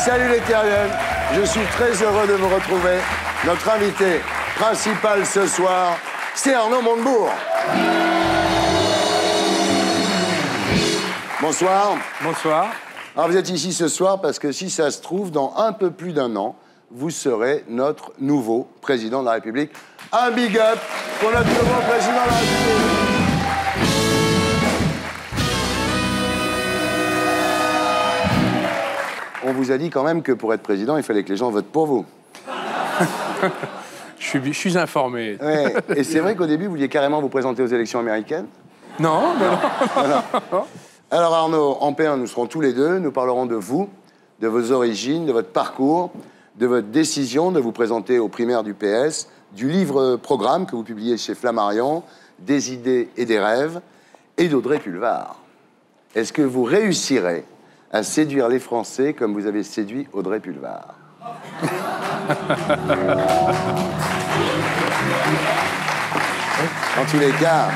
Salut les terriens, je suis très heureux de vous retrouver. Notre invité principal ce soir, c'est Arnaud Montebourg. Bonsoir. Bonsoir. Alors vous êtes ici ce soir parce que si ça se trouve, dans un peu plus d'un an, vous serez notre nouveau président de la République. Un big up pour notre nouveau président de la République. On vous a dit quand même que pour être président, il fallait que les gens votent pour vous. Je suis informé. Ouais. Et c'est vrai qu'au début, vous vouliez carrément vous présenter aux élections américaines? Non. Alors Arnaud, en P1, nous serons tous les deux. Nous parlerons de vous, de vos origines, de votre parcours, de votre décision de vous présenter aux primaires du PS, du livre-programme que vous publiez chez Flammarion, des idées et des rêves, et d'Audrey Pulvar. Est-ce que vous réussirez à séduire les Français comme vous avez séduit Audrey Pulvar? En tous les cas,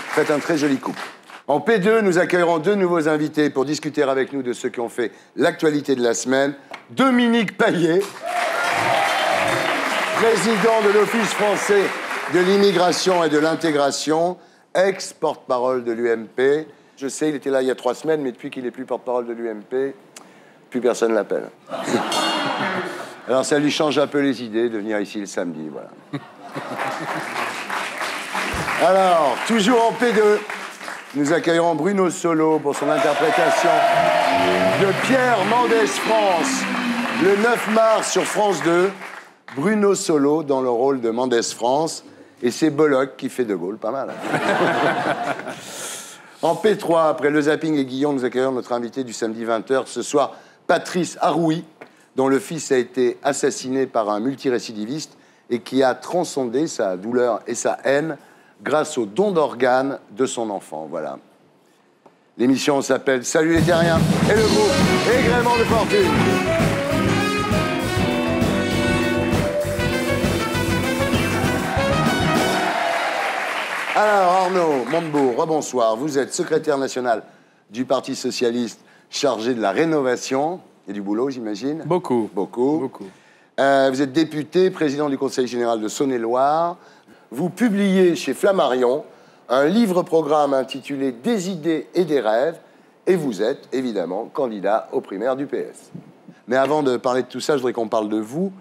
faites un très joli couple. En P2, nous accueillerons deux nouveaux invités pour discuter avec nous de ceux qui ont fait l'actualité de la semaine. Dominique Paillet, président de l'Office français de l'immigration et de l'intégration, ex-porte-parole de l'UMP. Je sais, il était là il y a 3 semaines, mais depuis qu'il n'est plus porte-parole de l'UMP, plus personne ne l'appelle. Alors ça lui change un peu les idées de venir ici le samedi, voilà. Alors, toujours en P2, nous accueillerons Bruno Solo pour son interprétation de Pierre Mendès France, le 9 mars sur France 2. Bruno Solo dans le rôle de Mendès France, et c'est Bollock qui fait De Gaulle, pas mal. En P3, après le zapping et Guillon, nous accueillons notre invité du samedi 20h ce soir, Patrice Aroui, dont le fils a été assassiné par un multirécidiviste et qui a transcendé sa douleur et sa haine grâce au don d'organes de son enfant. Voilà. L'émission s'appelle Salut les terriens et le groupe Égrément de fortune. Alors Arnaud Montebourg, rebonsoir. Vous êtes secrétaire national du Parti socialiste chargé de la rénovation et du boulot, j'imagine. Beaucoup. Vous êtes député, président du Conseil général de Saône-et-Loire. Vous publiez chez Flammarion un livre-programme intitulé Des idées et des rêves, et vous êtes évidemment candidat aux primaires du PS. Mais avant de parler de tout ça, je voudrais qu'on parle de vous.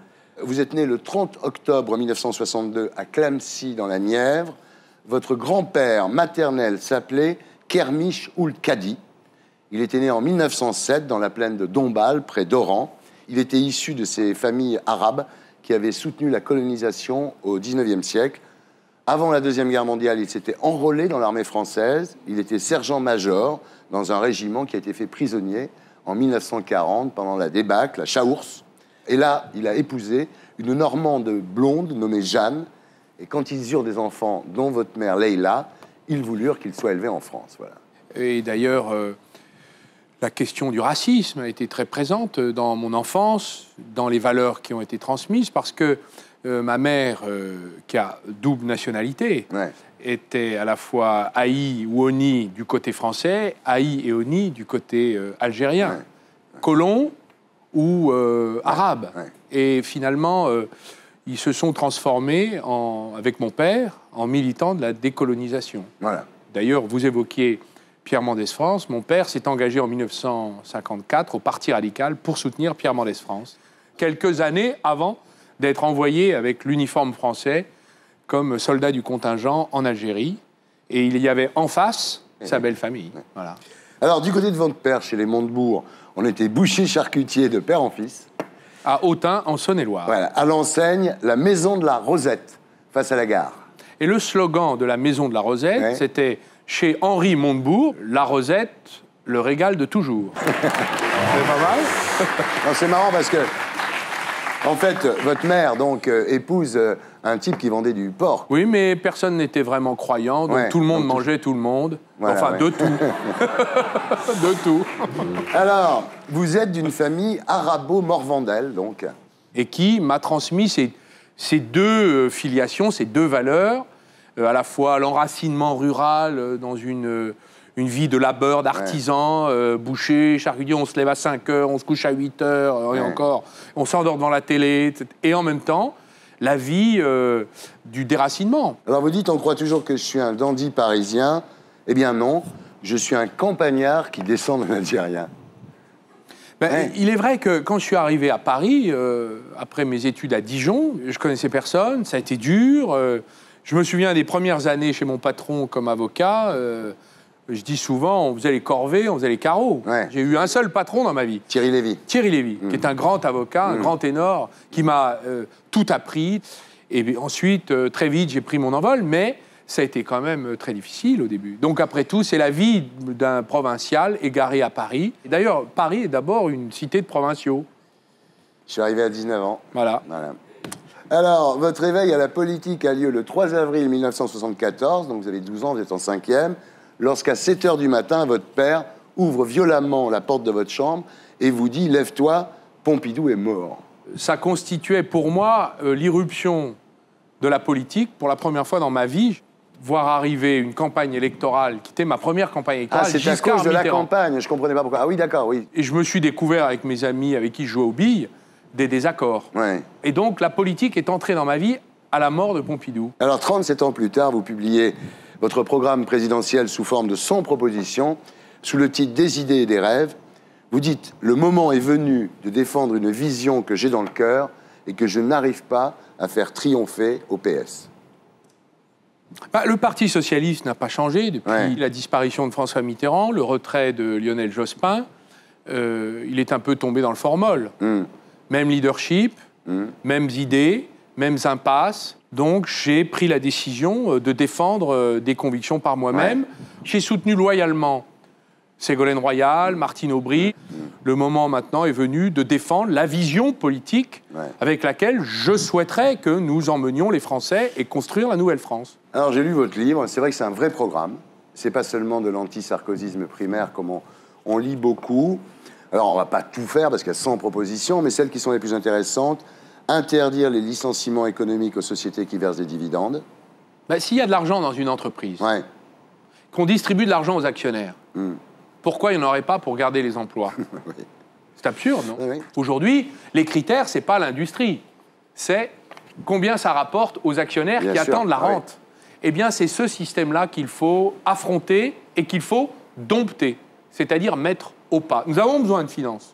Vous êtes né le 30 octobre 1962 à Clamecy, dans la Nièvre. Votre grand-père maternel s'appelait Kermiche Ould Kadi. Il était né en 1907 dans la plaine de Dombasle, près d'Oran. Il était issu de ces familles arabes qui avaient soutenu la colonisation au XIXe siècle. Avant la Deuxième Guerre mondiale, il s'était enrôlé dans l'armée française. Il était sergent-major dans un régiment qui a été fait prisonnier en 1940 pendant la débâcle à Chaours. Et là, il a épousé une Normande blonde nommée Jeanne. Et quand ils eurent des enfants, dont votre mère Leïla, ils voulurent qu'ils soient élevés en France. Voilà. Et d'ailleurs, la question du racisme a été très présente dans mon enfance, dans les valeurs qui ont été transmises, parce que ma mère, qui a double nationalité, était à la fois Haï ou Oni du côté français, Haï et Oni du côté algérien, colon ou arabe. Et finalement, ils se sont transformés, avec mon père, en militants de la décolonisation. Voilà. D'ailleurs, vous évoquiez Pierre Mendès France. Mon père s'est engagé en 1954 au Parti radical pour soutenir Pierre Mendès France, quelques années avant d'être envoyé avec l'uniforme français comme soldat du contingent en Algérie. Et il y avait en face sa belle famille. Voilà. Alors, du côté de votre père, chez les Montebourg, on était boucher-charcutier de père en fils. À Autun, en Saône-et-Loire. Voilà, à l'enseigne, la maison de la Rosette, face à la gare. Et le slogan de la maison de la Rosette, c'était chez Henri Montebourg, la Rosette, le régal de toujours. C'est pas mal? Non, c'est marrant parce que, en fait, votre mère, donc, épouse un type qui vendait du porc. Oui, mais personne n'était vraiment croyant, donc tout le monde mangeait tout le monde. Voilà, de tout. De tout. Alors, vous êtes d'une famille arabo-morvandelle, donc. Et qui m'a transmis ces deux filiations, ces deux valeurs, à la fois l'enracinement rural dans une une vie de labeur, d'artisan, boucher, charcutier, on se lève à 5 heures, on se couche à 8 heures, et encore, on s'endort devant la télé, etc. Et en même temps, la vie du déracinement. Alors vous dites, on croit toujours que je suis un dandy parisien. Eh bien non, je suis un campagnard qui descend de l'Algérien. Il est vrai que quand je suis arrivé à Paris, après mes études à Dijon, je connaissais personne, ça a été dur. Je me souviens des premières années chez mon patron comme avocat. Je dis souvent, on faisait les corvées, on faisait les carreaux. J'ai eu un seul patron dans ma vie. Thierry Lévy. Thierry Lévy, qui est un grand avocat, un grand ténor, qui m'a tout appris. Et ensuite, très vite, j'ai pris mon envol, mais ça a été quand même très difficile au début. Donc après tout, c'est la vie d'un provincial égaré à Paris. Et d'ailleurs, Paris est d'abord une cité de provinciaux. Je suis arrivé à 19 ans. Voilà. Alors, votre réveil à la politique a lieu le 3 avril 1974, donc vous avez 12 ans, vous êtes en 5e, lorsqu'à 7 h du matin, votre père ouvre violemment la porte de votre chambre et vous dit « Lève-toi, Pompidou est mort ». Ça constituait pour moi l'irruption de la politique pour la première fois dans ma vie. Voir arriver une campagne électorale, qui était ma première campagne électorale. Ah, c'est à cause de la campagne, je ne comprenais pas pourquoi. Ah oui, d'accord, oui. Et je me suis découvert avec mes amis avec qui je jouais aux billes des désaccords. Et donc la politique est entrée dans ma vie à la mort de Pompidou. Alors 37 ans plus tard, vous publiez votre programme présidentiel sous forme de 100 propositions, sous le titre « Des idées et des rêves ». Vous dites « Le moment est venu de défendre une vision que j'ai dans le cœur et que je n'arrive pas à faire triompher au PS ». Le Parti socialiste n'a pas changé depuis la disparition de François Mitterrand, le retrait de Lionel Jospin. Il est un peu tombé dans le formol. Même leadership, mêmes idées, mêmes impasses. Donc j'ai pris la décision de défendre des convictions par moi-même. J'ai soutenu loyalement Ségolène Royal, Martine Aubry. Le moment maintenant est venu de défendre la vision politique avec laquelle je souhaiterais que nous emmenions les Français et construire la nouvelle France. Alors j'ai lu votre livre, c'est vrai que c'est un vrai programme. C'est pas seulement de l'anti-sarkozysme primaire comme on lit beaucoup. Alors on va pas tout faire parce qu'il y a 100 propositions, mais celles qui sont les plus intéressantes, interdire les licenciements économiques aux sociétés qui versent des dividendes. S'il y a de l'argent dans une entreprise, qu'on distribue de l'argent aux actionnaires, pourquoi il n'y en aurait pas pour garder les emplois? C'est absurde, non? Aujourd'hui, les critères, c'est pas l'industrie. C'est combien ça rapporte aux actionnaires qui attendent la rente. Eh bien, c'est ce système-là qu'il faut affronter et qu'il faut dompter, c'est-à-dire mettre au pas. Nous avons besoin de finances,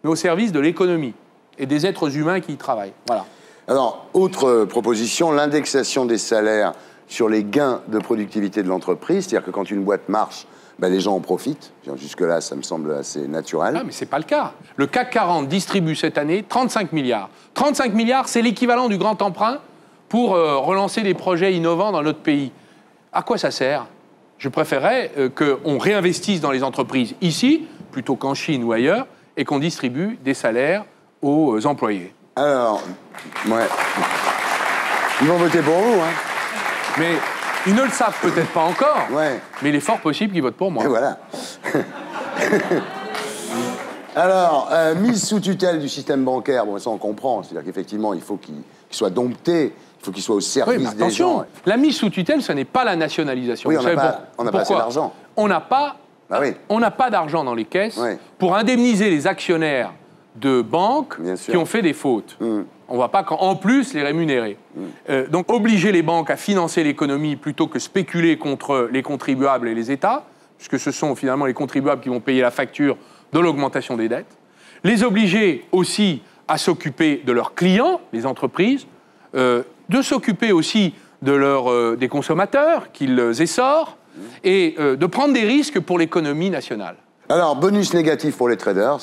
mais au service de l'économie et des êtres humains qui y travaillent. Voilà. Alors, autre proposition, l'indexation des salaires sur les gains de productivité de l'entreprise, c'est-à-dire que quand une boîte marche, les gens en profitent. Jusque-là, ça me semble assez naturel. Ah, mais ce n'est pas le cas. Le CAC 40 distribue cette année 35 milliards. 35 milliards, c'est l'équivalent du grand emprunt pour relancer des projets innovants dans notre pays. À quoi ça sert? Je préférerais qu'on réinvestisse dans les entreprises ici, plutôt qu'en Chine ou ailleurs, et qu'on distribue des salaires aux employés. Alors, ils vont voter pour vous, hein. Mais ils ne le savent peut-être pas encore, mais il est fort possible qu'ils votent pour moi. Et voilà. Alors, mise sous tutelle du système bancaire, ça on comprend, c'est-à-dire qu'effectivement, il faut qu'il soit dompté, il faut qu'il soit au service des gens. La mise sous tutelle, ce n'est pas la nationalisation. Oui, on n'a pas assez d'argent. On n'a pas d'argent dans les caisses pour indemniser les actionnaires de banques qui ont fait des fautes. On ne va pas en plus les rémunérer. Donc obliger les banques à financer l'économie plutôt que spéculer contre les contribuables et les États, puisque ce sont finalement les contribuables qui vont payer la facture de l'augmentation des dettes. Les obliger aussi à s'occuper de leurs clients, les entreprises, de s'occuper aussi des consommateurs qu'ils essorent, et de prendre des risques pour l'économie nationale. Alors, bonus négatif pour les traders.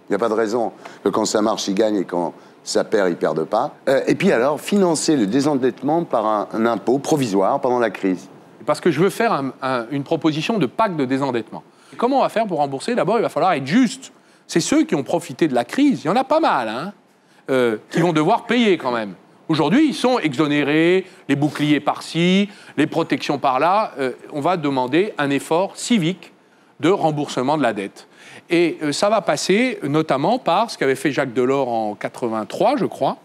Il n'y a pas de raison que quand ça marche, ils gagnent, et quand ça perd, ils ne perdent pas. Et puis alors, financer le désendettement par un impôt provisoire pendant la crise. Parce que je veux faire une proposition de pacte de désendettement. Comment on va faire pour rembourser? D'abord, il va falloir être juste. C'est ceux qui ont profité de la crise, il y en a pas mal, hein, qui vont devoir payer quand même. Aujourd'hui, ils sont exonérés, les boucliers par-ci, les protections par-là. On va demander un effort civique de remboursement de la dette. Et ça va passer notamment par ce qu'avait fait Jacques Delors en 83, je crois,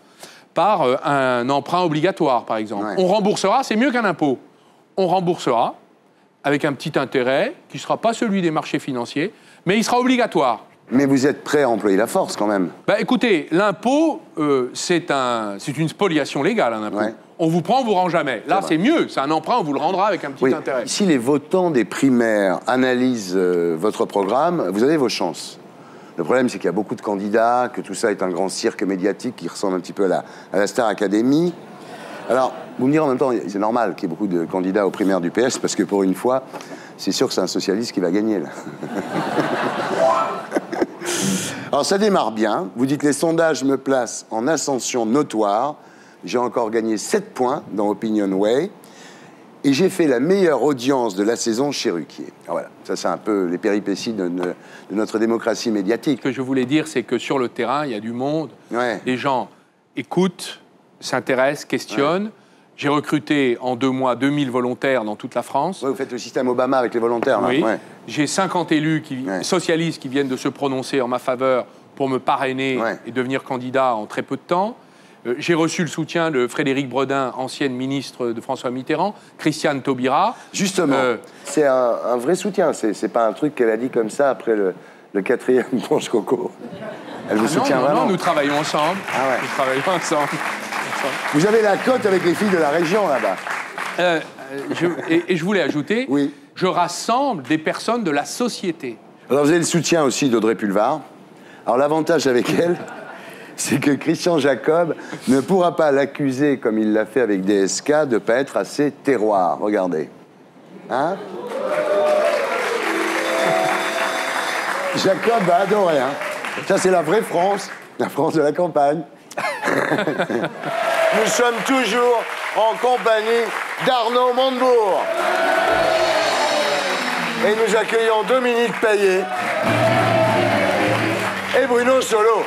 par un emprunt obligatoire, par exemple. On remboursera, c'est mieux qu'un impôt, on remboursera avec un petit intérêt, qui ne sera pas celui des marchés financiers, mais il sera obligatoire. Mais vous êtes prêt à employer la force, quand même? Bah, écoutez, l'impôt, c'est une spoliation légale, un impôt. Ouais. On vous prend, on vous rend jamais. Là, c'est mieux. C'est un emprunt, on vous le rendra avec un petit intérêt. Si les votants des primaires analysent votre programme, vous avez vos chances. Le problème, c'est qu'il y a beaucoup de candidats, que tout ça est un grand cirque médiatique qui ressemble un petit peu à la Star Academy. Alors, vous me direz en même temps, c'est normal qu'il y ait beaucoup de candidats aux primaires du PS, parce que pour une fois, c'est sûr que c'est un socialiste qui va gagner, là. Alors, ça démarre bien. Vous dites, les sondages me placent en ascension notoire. J'ai encore gagné 7 points dans Opinion Way. Et j'ai fait la meilleure audience de la saison chez Ruquier. Alors voilà, ça c'est un peu les péripéties de notre démocratie médiatique. Ce que je voulais dire, c'est que sur le terrain, il y a du monde. Ouais. Les gens écoutent, s'intéressent, questionnent. Ouais. J'ai recruté en 2 mois 2000 volontaires dans toute la France. Ouais, vous faites le système Obama avec les volontaires, là. Oui. Ouais. J'ai 50 élus socialistes qui viennent de se prononcer en ma faveur pour me parrainer et devenir candidat en très peu de temps. J'ai reçu le soutien de Frédéric Bredin, ancienne ministre de François Mitterrand, Christiane Taubira. Justement, c'est un vrai soutien. C'est pas un truc qu'elle a dit comme ça après le 4e Branche Coco. Elle vous soutient vraiment? Non, nous travaillons ensemble. Ah ouais. Nous travaillons ensemble. Vous avez la cote avec les filles de la région, là-bas. Et je voulais ajouter, je rassemble des personnes de la société. Alors vous avez le soutien aussi d'Audrey Pulvar. Alors l'avantage avec elle, c'est que Christian Jacob ne pourra pas l'accuser, comme il l'a fait avec DSK, de ne pas être assez terroir. Regardez. Hein? Jacob va adorer, hein? Ça, c'est la vraie France, la France de la campagne. Nous sommes toujours en compagnie d'Arnaud Montebourg. Et nous accueillons Dominique Payet et Bruno Solo.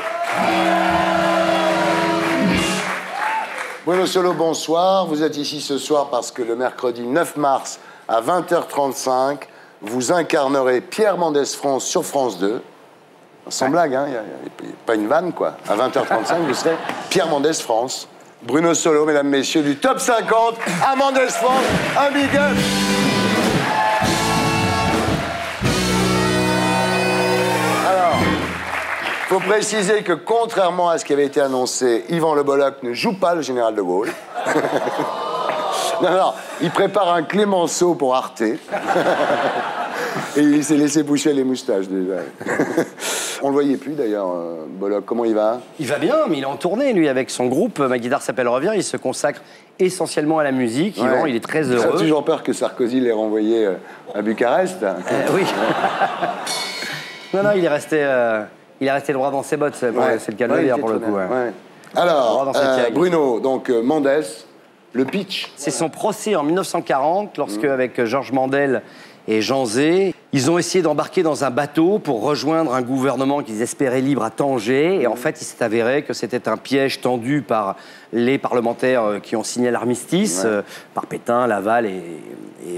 Bruno Solo, bonsoir. Vous êtes ici ce soir parce que le mercredi 9 mars à 20h35, vous incarnerez Pierre Mendès France sur France 2. Sans blague, hein, y a pas une vanne, quoi. À 20h35, vous serez Pierre Mendès France. Bruno Solo, mesdames, messieurs, du top 50 à Mendès France. Un big up. Alors, il faut préciser que, contrairement à ce qui avait été annoncé, Yvan Le Bolloc ne joue pas le général de Gaulle. Non, il prépare un Clémenceau pour Arte. Et il s'est laissé boucher les moustaches, déjà. On le voyait plus, d'ailleurs, Bolloc. Comment il va? Il va bien, mais il est en tournée, lui, avec son groupe. Ma guitare s'appelle Revient. Il se consacre essentiellement à la musique. Yvan, il est très heureux. Tu as toujours peur que Sarkozy l'ait renvoyé à Bucarest? Oui. Non, il est resté droit dans ses bottes. C'est le cas de le dire, pour le coup. Alors, Bruno, donc Mendès, le pitch. C'est son procès en 1940, lorsque, avec Georges Mandel et Jean Zay, ils ont essayé d'embarquer dans un bateau pour rejoindre un gouvernement qu'ils espéraient libre à Tanger. Et en fait, il s'est avéré que c'était un piège tendu par les parlementaires qui ont signé l'armistice, par Pétain, Laval et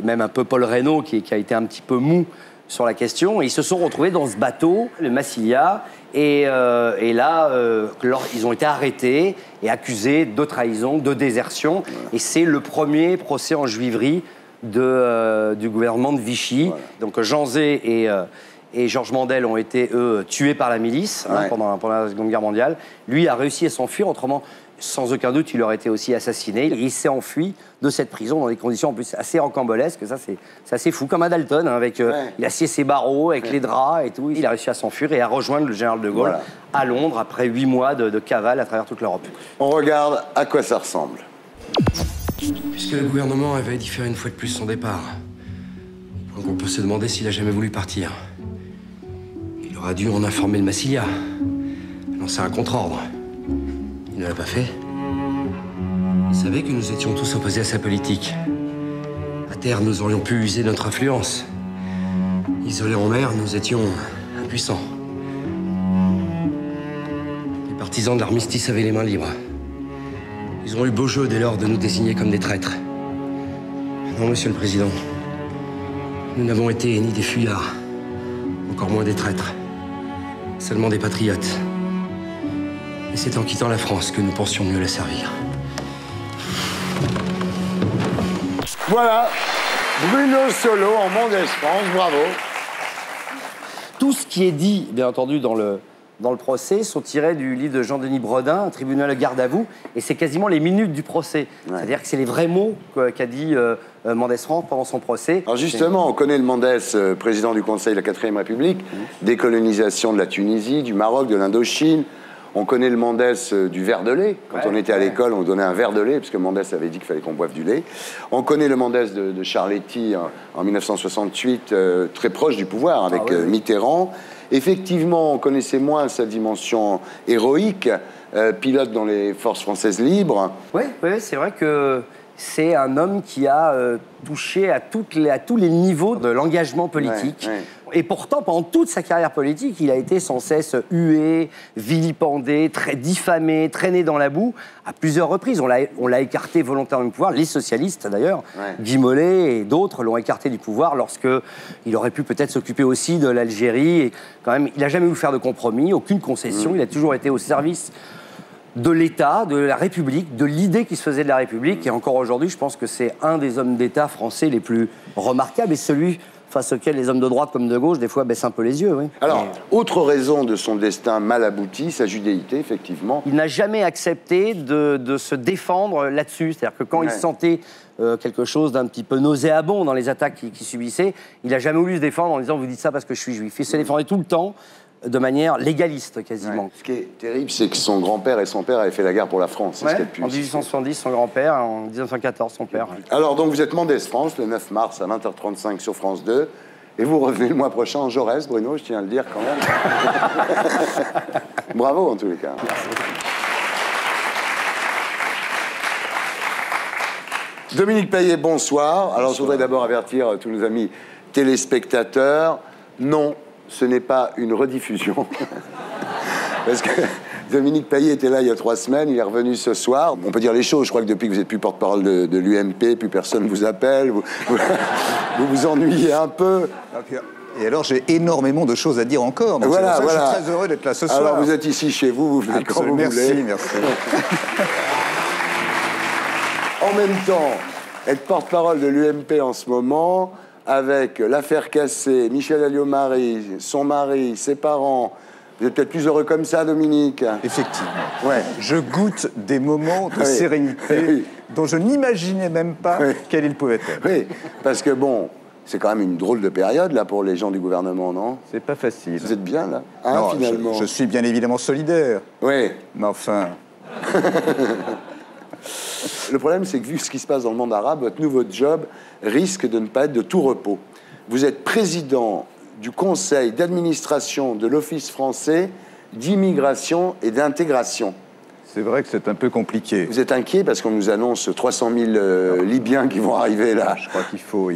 même un peu Paul Reynaud, qui a été un petit peu mou sur la question. Et ils se sont retrouvés dans ce bateau, le Massilia, et là, ils ont été arrêtés et accusés de trahison, de désertion. Et c'est le premier procès en juiverie du gouvernement de Vichy. Donc Jean Zay et Georges Mandel ont été, eux, tués par la milice pendant la Seconde Guerre mondiale. Lui a réussi à s'enfuir, autrement, sans aucun doute, il aurait été aussi assassiné. Il s'est enfui de cette prison dans des conditions en plus assez rocambolesques. Ça, c'est assez fou, comme à Dalton, hein, il a scié ses barreaux avec les draps et tout. Il a réussi à s'enfuir et à rejoindre le général de Gaulle à Londres après 8 mois de cavale à travers toute l'Europe. On regarde à quoi ça ressemble. Puisque le gouvernement avait différé une fois de plus son départ, donc on peut se demander s'il a jamais voulu partir. Il aura dû en informer le Massilia, lancer un contre-ordre. Il ne l'a pas fait. Il savait que nous étions tous opposés à sa politique. À terre, nous aurions pu user notre influence. Isolés en mer, nous étions impuissants. Les partisans de l'armistice avaient les mains libres. Ils ont eu beau jeu dès lors de nous désigner comme des traîtres. Non, Monsieur le Président. Nous n'avons été ni des fuyards, encore moins des traîtres. Seulement des patriotes. Et c'est en quittant la France que nous pensions mieux la servir. Voilà. Bruno Solo en Mendès France, bravo. Tout ce qui est dit, bien entendu, dans le procès, sont tirés du livre de Jean-Denis Bredin, Un tribunal de garde à vous, et c'est quasiment les minutes du procès. Ouais. C'est-à-dire que c'est les vrais mots qu'a dit Mendès France pendant son procès. Alors justement, on connaît le Mendès, président du Conseil de la 4ème République, décolonisation de la Tunisie, du Maroc, de l'Indochine. On connaît le Mendès du verre de lait. Quand on était à l'école, on donnait un verre de lait, parce que Mendès avait dit qu'il fallait qu'on boive du lait. On connaît le Mendès de Charletti en 1968, très proche du pouvoir, avec Mitterrand. Effectivement, on connaissait moins sa dimension héroïque, pilote dans les forces françaises libres. Oui, c'est vrai que c'est un homme qui a touché à tous les niveaux de l'engagement politique. Et pourtant, pendant toute sa carrière politique, il a été sans cesse hué, vilipendé, très diffamé, traîné dans la boue à plusieurs reprises. On l'a écarté volontairement du pouvoir, les socialistes d'ailleurs, Guy Mollet et d'autres l'ont écarté du pouvoir lorsqu'il aurait pu peut-être s'occuper aussi de l'Algérie. Et quand même, il n'a jamais voulu faire de compromis, aucune concession, il a toujours été au service de l'État, de la République, de l'idée qui se faisait de la République. Et encore aujourd'hui, je pense que c'est un des hommes d'État français les plus remarquables et celui face auquel les hommes de droite comme de gauche, des fois, baissent un peu les yeux. Oui. Alors, autre raison de son destin mal abouti, sa judéité, effectivement. Il n'a jamais accepté de se défendre là-dessus. C'est-à-dire que quand il sentait quelque chose d'un petit peu nauséabond dans les attaques qu'il subissait, il n'a jamais voulu se défendre en disant « vous dites ça parce que je suis juif ». Il se défendait tout le temps, de manière légaliste, quasiment. Ouais. Ce qui est terrible, c'est que son grand-père et son père avaient fait la guerre pour la France. Ouais, en 1870, son grand-père, en 1914, son père. Alors, donc, vous êtes Mendès France, le 9 mars à 20h35 sur France 2, et vous revenez le mois prochain en Jaurès, Bruno, je tiens à le dire quand même. Bravo, en tous les cas. Dominique Payet, bonsoir. Alors, je voudrais d'abord avertir tous nos amis téléspectateurs. Non, ce n'est pas une rediffusion. Parce que Dominique Payet était là il y a 3 semaines, il est revenu ce soir. On peut dire les choses, je crois que depuis que vous n'êtes plus porte-parole de l'UMP, plus personne ne vous appelle, vous vous ennuyez un peu. Et alors, j'ai énormément de choses à dire encore. Donc voilà, je suis très heureux d'être là ce soir. Alors, vous êtes ici chez vous, vous venez quand vous voulez. Merci. En même temps, être porte-parole de l'UMP en ce moment, avec l'affaire Cassé, Michel Alliot-Marie, son mari, ses parents, vous êtes peut-être plus heureux comme ça, Dominique? Effectivement. Ouais. Je goûte des moments de sérénité dont je n'imaginais même pas quels ils pouvaient être. Oui, parce que bon, c'est quand même une drôle de période, là, pour les gens du gouvernement, non? C'est pas facile. Vous êtes bien, là, non, finalement? Je suis bien évidemment solidaire. Oui. Mais enfin... Le problème, c'est que vu ce qui se passe dans le monde arabe, votre nouveau job risque de ne pas être de tout repos. Vous êtes président du conseil d'administration de l'Office français d'immigration et d'intégration. C'est vrai que c'est un peu compliqué. Vous êtes inquiet parce qu'on nous annonce 300 000 Libyens qui vont arriver là. Je crois qu'il faut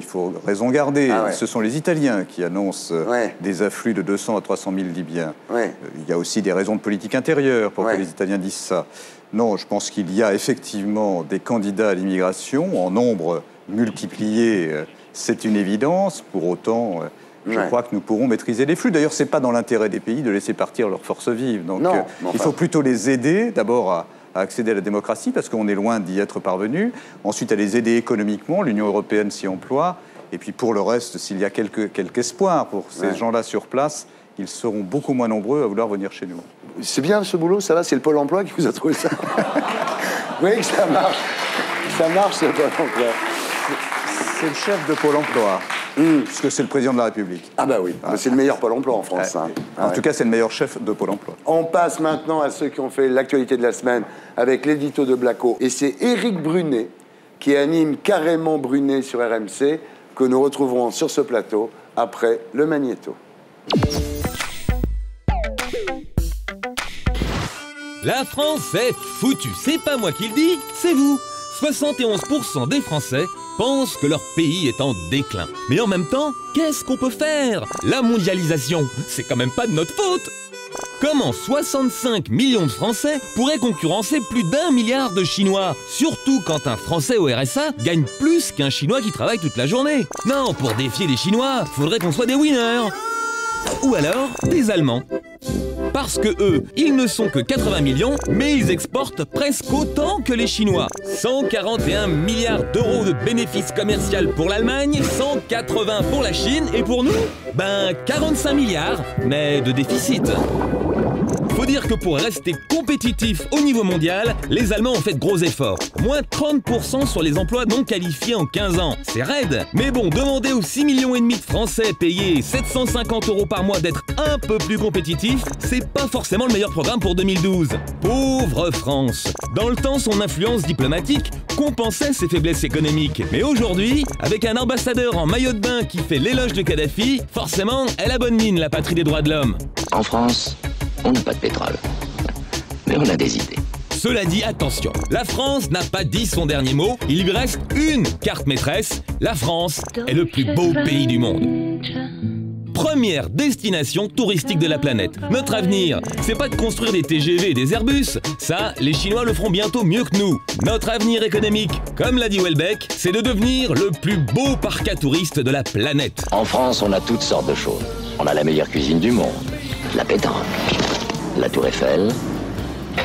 raison garder. Ce sont les Italiens qui annoncent des afflux de 200 à 300 000 Libyens. Il y a aussi des raisons de politique intérieure pour que les Italiens disent ça. Non, je pense qu'il y a effectivement des candidats à l'immigration en nombre multiplié. C'est une évidence. Pour autant, je crois que nous pourrons maîtriser les flux. D'ailleurs, ce n'est pas dans l'intérêt des pays de laisser partir leurs forces vives. Donc, il faut plutôt les aider, d'abord à accéder à la démocratie, parce qu'on est loin d'y être parvenu. Ensuite, à les aider économiquement. L'Union européenne s'y emploie. Et puis, pour le reste, s'il y a quelque espoir pour ces gens-là sur place, ils seront beaucoup moins nombreux à vouloir venir chez nous. C'est bien ce boulot, ça va? C'est le Pôle emploi qui vous a trouvé ça? Oui, que ça marche. Ça marche, ce Pôle emploi. C'est le chef de Pôle emploi, puisque c'est le président de la République. Ah bah oui, c'est le meilleur Pôle emploi en France. En tout cas, c'est le meilleur chef de Pôle emploi. On passe maintenant à ceux qui ont fait l'actualité de la semaine avec l'édito de Blacko. Et c'est Éric Brunet qui anime Carrément Brunet sur RMC que nous retrouverons sur ce plateau après le Magnéto. La France est foutue. C'est pas moi qui le dis, c'est vous. 71% des Français pensent que leur pays est en déclin. Mais en même temps, qu'est-ce qu'on peut faire? La mondialisation, c'est quand même pas de notre faute. Comment 65 millions de Français pourraient concurrencer plus d'1 milliard de Chinois? Surtout quand un Français au RSA gagne plus qu'un Chinois qui travaille toute la journée. Non, pour défier les Chinois, faudrait qu'on soit des winners. Ou alors, des Allemands. parce que eux, ils ne sont que 80 millions, mais ils exportent presque autant que les Chinois. 141 milliards d'euros de bénéfices commerciaux pour l'Allemagne, 180 pour la Chine, et pour nous, 45 milliards, mais de déficit. Faut dire que pour rester compétitifs au niveau mondial, les Allemands ont fait de gros efforts. Moins 30% sur les emplois non qualifiés en 15 ans. C'est raide. Mais bon, demander aux 6,5 millions de Français payés 750 € par mois d'être un peu plus compétitifs, c'est pas forcément le meilleur programme pour 2012. Pauvre France. Dans le temps, son influence diplomatique compensait ses faiblesses économiques. Mais aujourd'hui, avec un ambassadeur en maillot de bain qui fait l'éloge de Kadhafi, forcément, elle a bonne mine, la patrie des droits de l'homme. En France, on n'a pas de pétrole, mais on a des idées. Cela dit, attention, la France n'a pas dit son dernier mot, il lui reste une carte maîtresse, la France est le plus beau pays du monde. Première destination touristique de la planète. Notre avenir, c'est pas de construire des TGV et des Airbus, ça, les Chinois le feront bientôt mieux que nous. Notre avenir économique, comme l'a dit Houellebecq, c'est de devenir le plus beau parc à touristes de la planète. En France, on a toutes sortes de choses. On a la meilleure cuisine du monde, la pétanque, la tour Eiffel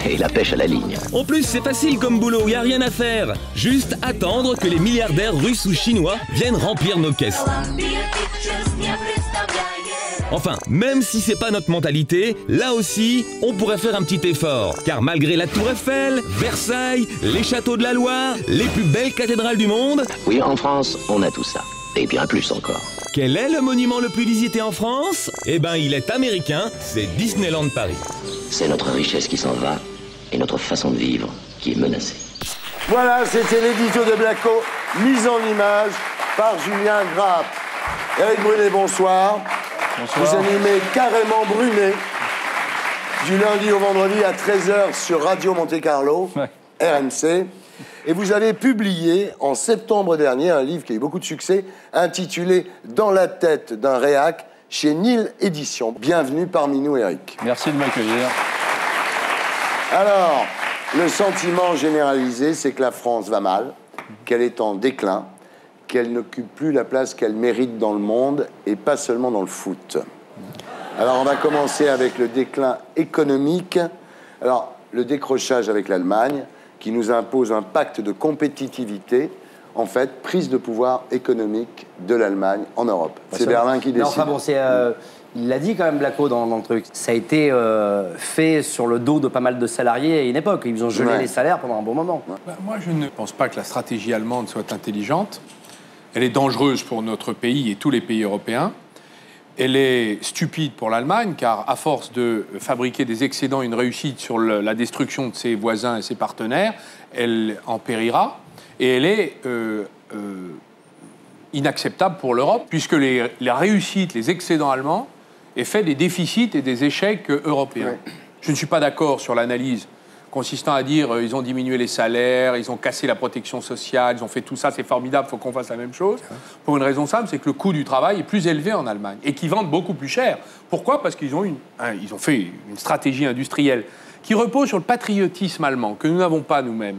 et la pêche à la ligne. En plus, c'est facile comme boulot, y a rien à faire. Juste attendre que les milliardaires russes ou chinois viennent remplir nos caisses. Enfin, même si c'est pas notre mentalité, là aussi, on pourrait faire un petit effort. Car malgré la tour Eiffel, Versailles, les châteaux de la Loire, les plus belles cathédrales du monde... Oui, en France, on a tout ça. Et bien plus encore. Quel est le monument le plus visité en France? Eh ben, il est américain, c'est Disneyland Paris. C'est notre richesse qui s'en va et notre façon de vivre qui est menacée. Voilà, c'était l'édito de Blacko, mise en image par Julien Grappe. Éric Brunet, bonsoir. Bonsoir. Vous animez Carrément Brunet du lundi au vendredi à 13h sur Radio Monte Carlo, RMC. Et vous avez publié en septembre dernier un livre qui a eu beaucoup de succès, intitulé « Dans la tête d'un réac » chez Nil Éditions. Bienvenue parmi nous, Éric. Merci de m'accueillir. Alors, le sentiment généralisé, c'est que la France va mal, qu'elle est en déclin, qu'elle n'occupe plus la place qu'elle mérite dans le monde, et pas seulement dans le foot. Alors, on va commencer avec le déclin économique. Alors, le décrochage avec l'Allemagne, qui nous impose un pacte de compétitivité, en fait, prise de pouvoir économique de l'Allemagne en Europe. C'est Berlin qui décide. Non, enfin bon, il l'a dit quand même, Blacko, dans le truc. Ça a été fait sur le dos de pas mal de salariés à une époque. Ils ont gelé les salaires pendant un bon moment. Moi, je ne pense pas que la stratégie allemande soit intelligente. Elle est dangereuse pour notre pays et tous les pays européens. Elle est stupide pour l'Allemagne, car à force de fabriquer des excédents et une réussite sur la destruction de ses voisins et ses partenaires, elle en périra. Et elle est inacceptable pour l'Europe, puisque la réussite, les excédents allemands, est fait des déficits et des échecs européens. Oui. Je ne suis pas d'accord sur l'analyse consistant à dire ils ont diminué les salaires, ils ont cassé la protection sociale, ils ont fait tout ça, c'est formidable, il faut qu'on fasse la même chose. Pour une raison simple, c'est que le coût du travail est plus élevé en Allemagne et qu'ils vendent beaucoup plus cher. Pourquoi? Parce qu'ils ont ils ont fait une stratégie industrielle qui repose sur le patriotisme allemand, que nous n'avons pas nous-mêmes.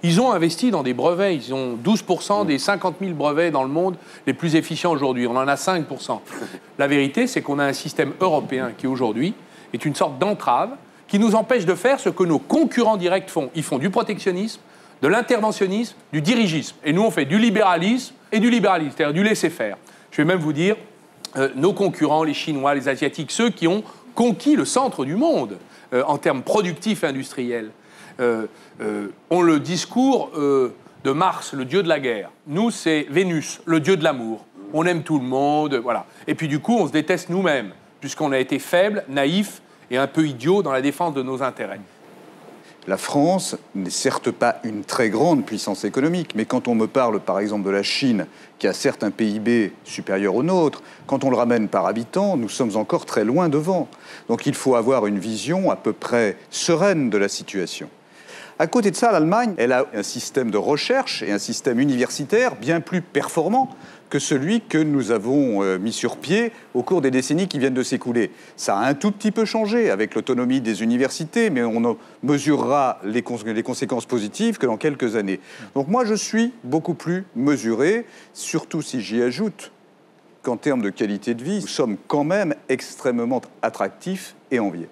Ils ont investi dans des brevets, ils ont 12% des 50 000 brevets dans le monde les plus efficients aujourd'hui, on en a 5%. La vérité, c'est qu'on a un système européen qui aujourd'hui est une sorte d'entrave qui nous empêche de faire ce que nos concurrents directs font. Ils font du protectionnisme, de l'interventionnisme, du dirigisme. Et nous, on fait du libéralisme et du libéralisme, c'est-à-dire du laisser-faire. Je vais même vous dire, nos concurrents, les Chinois, les Asiatiques, ceux qui ont conquis le centre du monde en termes productifs et industriels, ont le discours de Mars, le dieu de la guerre. Nous, c'est Vénus, le dieu de l'amour. On aime tout le monde, voilà. Et puis du coup, on se déteste nous-mêmes, puisqu'on a été faibles, naïfs, et un peu idiot dans la défense de nos intérêts. La France n'est certes pas une très grande puissance économique, mais quand on me parle par exemple de la Chine, qui a certes un PIB supérieur au nôtre, quand on le ramène par habitant, nous sommes encore très loin devant. Donc il faut avoir une vision à peu près sereine de la situation. À côté de ça, l'Allemagne, elle a un système de recherche et un système universitaire bien plus performant que celui que nous avons mis sur pied au cours des décennies qui viennent de s'écouler. Ça a un tout petit peu changé avec l'autonomie des universités, mais on ne mesurera les conséquences positives que dans quelques années. Donc moi, je suis beaucoup plus mesuré, surtout si j'y ajoute qu'en termes de qualité de vie, nous sommes quand même extrêmement attractifs et enviés.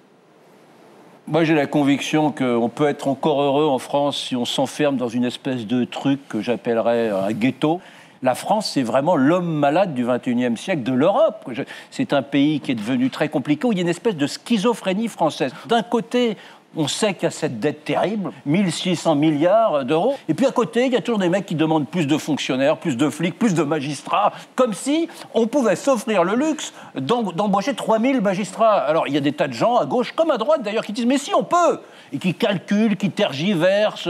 Moi, j'ai la conviction qu'on peut être encore heureux en France si on s'enferme dans une espèce de truc que j'appellerais un ghetto. La France, c'est vraiment l'homme malade du XXIe siècle de l'Europe. C'est un pays qui est devenu très compliqué, où il y a une espèce de schizophrénie française. D'un côté, on sait qu'il y a cette dette terrible, 1600 milliards d'euros. Et puis à côté, il y a toujours des mecs qui demandent plus de fonctionnaires, plus de flics, plus de magistrats, comme si on pouvait s'offrir le luxe d'embaucher 3000 magistrats. Alors il y a des tas de gens, à gauche comme à droite d'ailleurs, qui disent « mais si, on peut !» et qui calculent, qui tergiversent.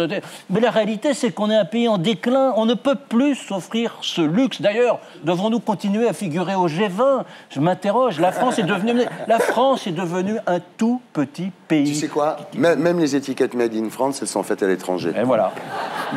Mais la réalité, c'est qu'on est un pays en déclin. On ne peut plus s'offrir ce luxe. D'ailleurs, devons-nous continuer à figurer au G20 ? Je m'interroge. La France est devenue un tout petit pays. Tu sais quoi ? Même les étiquettes Made in France, elles sont faites à l'étranger. Et voilà.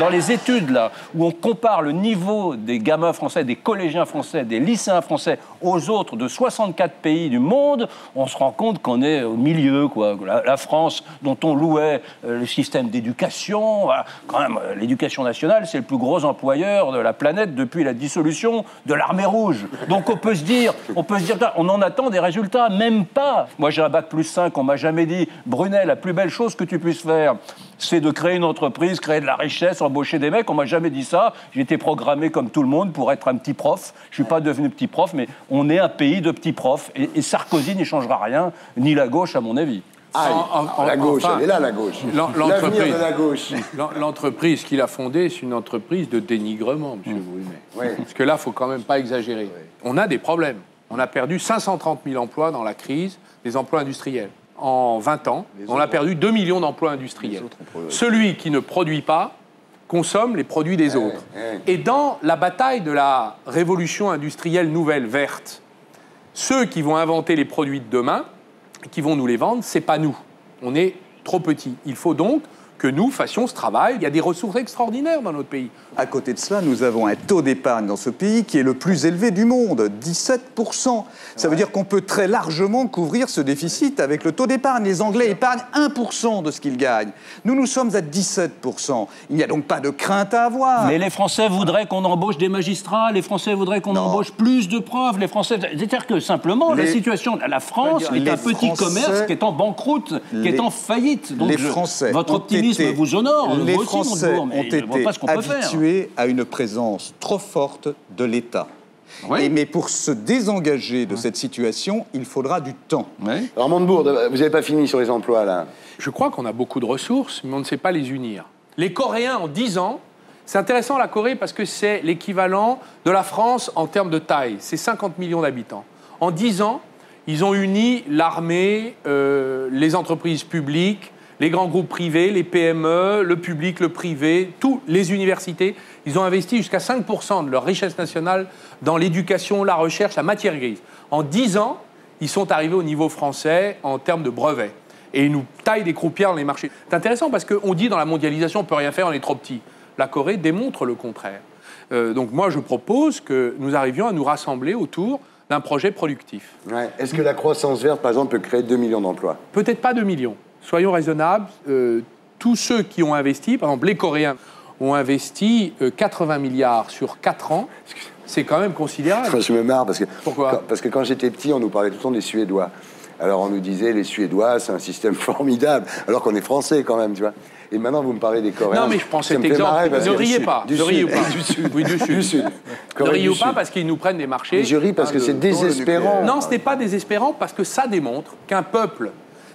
Dans les études, là, où on compare le niveau des gamins français, des collégiens français, des lycéens français aux autres de 64 pays du monde, on se rend compte qu'on est au milieu, quoi. La France, dont on louait le système d'éducation, voilà. Quand même, l'éducation nationale, c'est le plus gros employeur de la planète depuis la dissolution de l'Armée rouge. Donc on peut se dire, on en attend des résultats, même pas. Moi, j'ai un bac+5, on m'a jamais dit, Brunet, la plus belle chose que tu puisses faire, c'est de créer une entreprise, créer de la richesse, embaucher des mecs. On m'a jamais dit ça. J'ai été programmé comme tout le monde pour être un petit prof. Je suis pas devenu petit prof, mais on est un pays de petits profs. Et Sarkozy n'y changera rien, ni la gauche, à mon avis. La gauche, elle est là, la gauche. L'avenir de la gauche. L'entreprise qu'il a fondée, c'est une entreprise de dénigrement, monsieur Brunet. Oui. Parce que là, il faut quand même pas exagérer. Oui. On a des problèmes. On a perdu 530 000 emplois dans la crise, des emplois industriels. En 20 ans, on a perdu 2 millions d'emplois industriels. Celui qui ne produit pas consomme les produits des autres. Et dans la bataille de la révolution industrielle nouvelle, verte, ceux qui vont inventer les produits de demain, qui vont nous les vendre, c'est pas nous. On est trop petits. Il faut donc que nous fassions ce travail. Il y a des ressources extraordinaires dans notre pays. À côté de cela, nous avons un taux d'épargne dans ce pays qui est le plus élevé du monde, 17%. Ça veut dire qu'on peut très largement couvrir ce déficit avec le taux d'épargne. Les Anglais épargnent 1% de ce qu'ils gagnent. Nous sommes à 17%. Il n'y a donc pas de crainte à avoir. Mais les Français voudraient qu'on embauche des magistrats, les Français voudraient qu'on embauche plus de profs, les Français... C'est-à-dire que simplement, la situation... La France est un petit commerce qui est en banqueroute, qui est en faillite. Donc votre optimisme vous honore. Les Français ont été habitués à une présence trop forte de l'État. Oui. Mais pour se désengager de cette situation, il faudra du temps. Oui. Alors, Montebourg, vous n'avez pas fini sur les emplois, là. Je crois qu'on a beaucoup de ressources, mais on ne sait pas les unir. Les Coréens, en 10 ans, c'est intéressant la Corée parce que c'est l'équivalent de la France en termes de taille. C'est 50 millions d'habitants. En 10 ans, ils ont uni l'armée, les entreprises publiques, les grands groupes privés, les PME, le public, le privé, tous les universités. Ils ont investi jusqu'à 5% de leur richesse nationale dans l'éducation, la recherche, la matière grise. En 10 ans, ils sont arrivés au niveau français en termes de brevets. Et ils nous taillent des croupières dans les marchés. C'est intéressant parce qu'on dit dans la mondialisation, on ne peut rien faire, on est trop petit. La Corée démontre le contraire. Donc moi, je propose que nous arrivions à nous rassembler autour d'un projet productif. Ouais. Est-ce que la croissance verte, par exemple, peut créer 2 millions d'emplois ? Peut-être pas 2 millions. Soyons raisonnables. Tous ceux qui ont investi, par exemple les Coréens, ont investi 80 milliards sur 4 ans. C'est quand même considérable. Enfin, je me marre parce que... Pourquoi ? Parce que quand j'étais petit, on nous parlait tout le temps des Suédois. Alors on nous disait, les Suédois, c'est un système formidable, alors qu'on est français quand même, tu vois. Et maintenant, vous me parlez des Coréens. Non, mais je prends cet exemple. Ne riez pas. Du Sud. Oui, du Sud. Du Sud. Ne riez pas parce qu'ils nous prennent des marchés. Mais je ris parce que c'est désespérant. Non, ce n'est pas désespérant parce que ça démontre qu'un peuple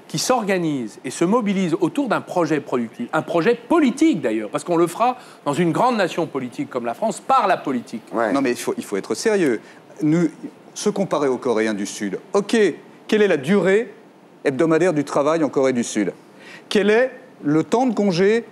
qui s'organise et se mobilise autour d'un projet productif, un projet politique d'ailleurs, parce qu'on le fera dans une grande nation politique comme la France, par la politique. Ouais. Non mais il faut être sérieux. Se comparer aux Coréens du Sud, ok, quelle est la durée hebdomadaire du travail en Corée du Sud ? Quel est le temps de congé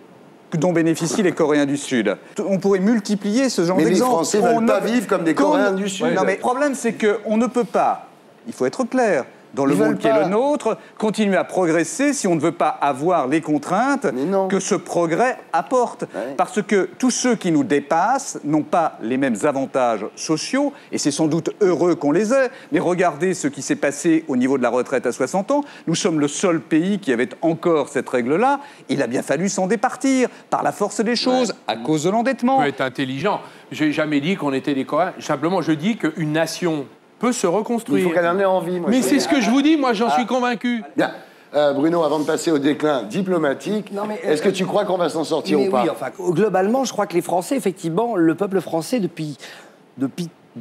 dont bénéficient les Coréens du Sud ? On pourrait multiplier ce genre d'exemples. Mais les Français ne veulent pas vivre comme des Coréens du Sud. Non mais le problème c'est qu'on ne peut pas, il faut être clair, dans le monde qui est le nôtre, continuer à progresser si on ne veut pas avoir les contraintes que ce progrès apporte. Ouais. Parce que tous ceux qui nous dépassent n'ont pas les mêmes avantages sociaux, et c'est sans doute heureux qu'on les ait, mais regardez ce qui s'est passé au niveau de la retraite à 60 ans. Nous sommes le seul pays qui avait encore cette règle-là. Il a bien fallu s'en départir, par la force des choses, à cause de l'endettement. On peut être intelligent. Je n'ai jamais dit qu'on était des Coréens. Simplement, je dis qu'une nation peut se reconstruire. Il faut qu'elle en ait envie. Mais c'est ce que je vous dis, moi j'en suis convaincu. Bien. Bruno, avant de passer au déclin diplomatique, est-ce que tu crois qu'on va s'en sortir ou pas? Oui, enfin, globalement, je crois que les Français, effectivement, le peuple français, depuis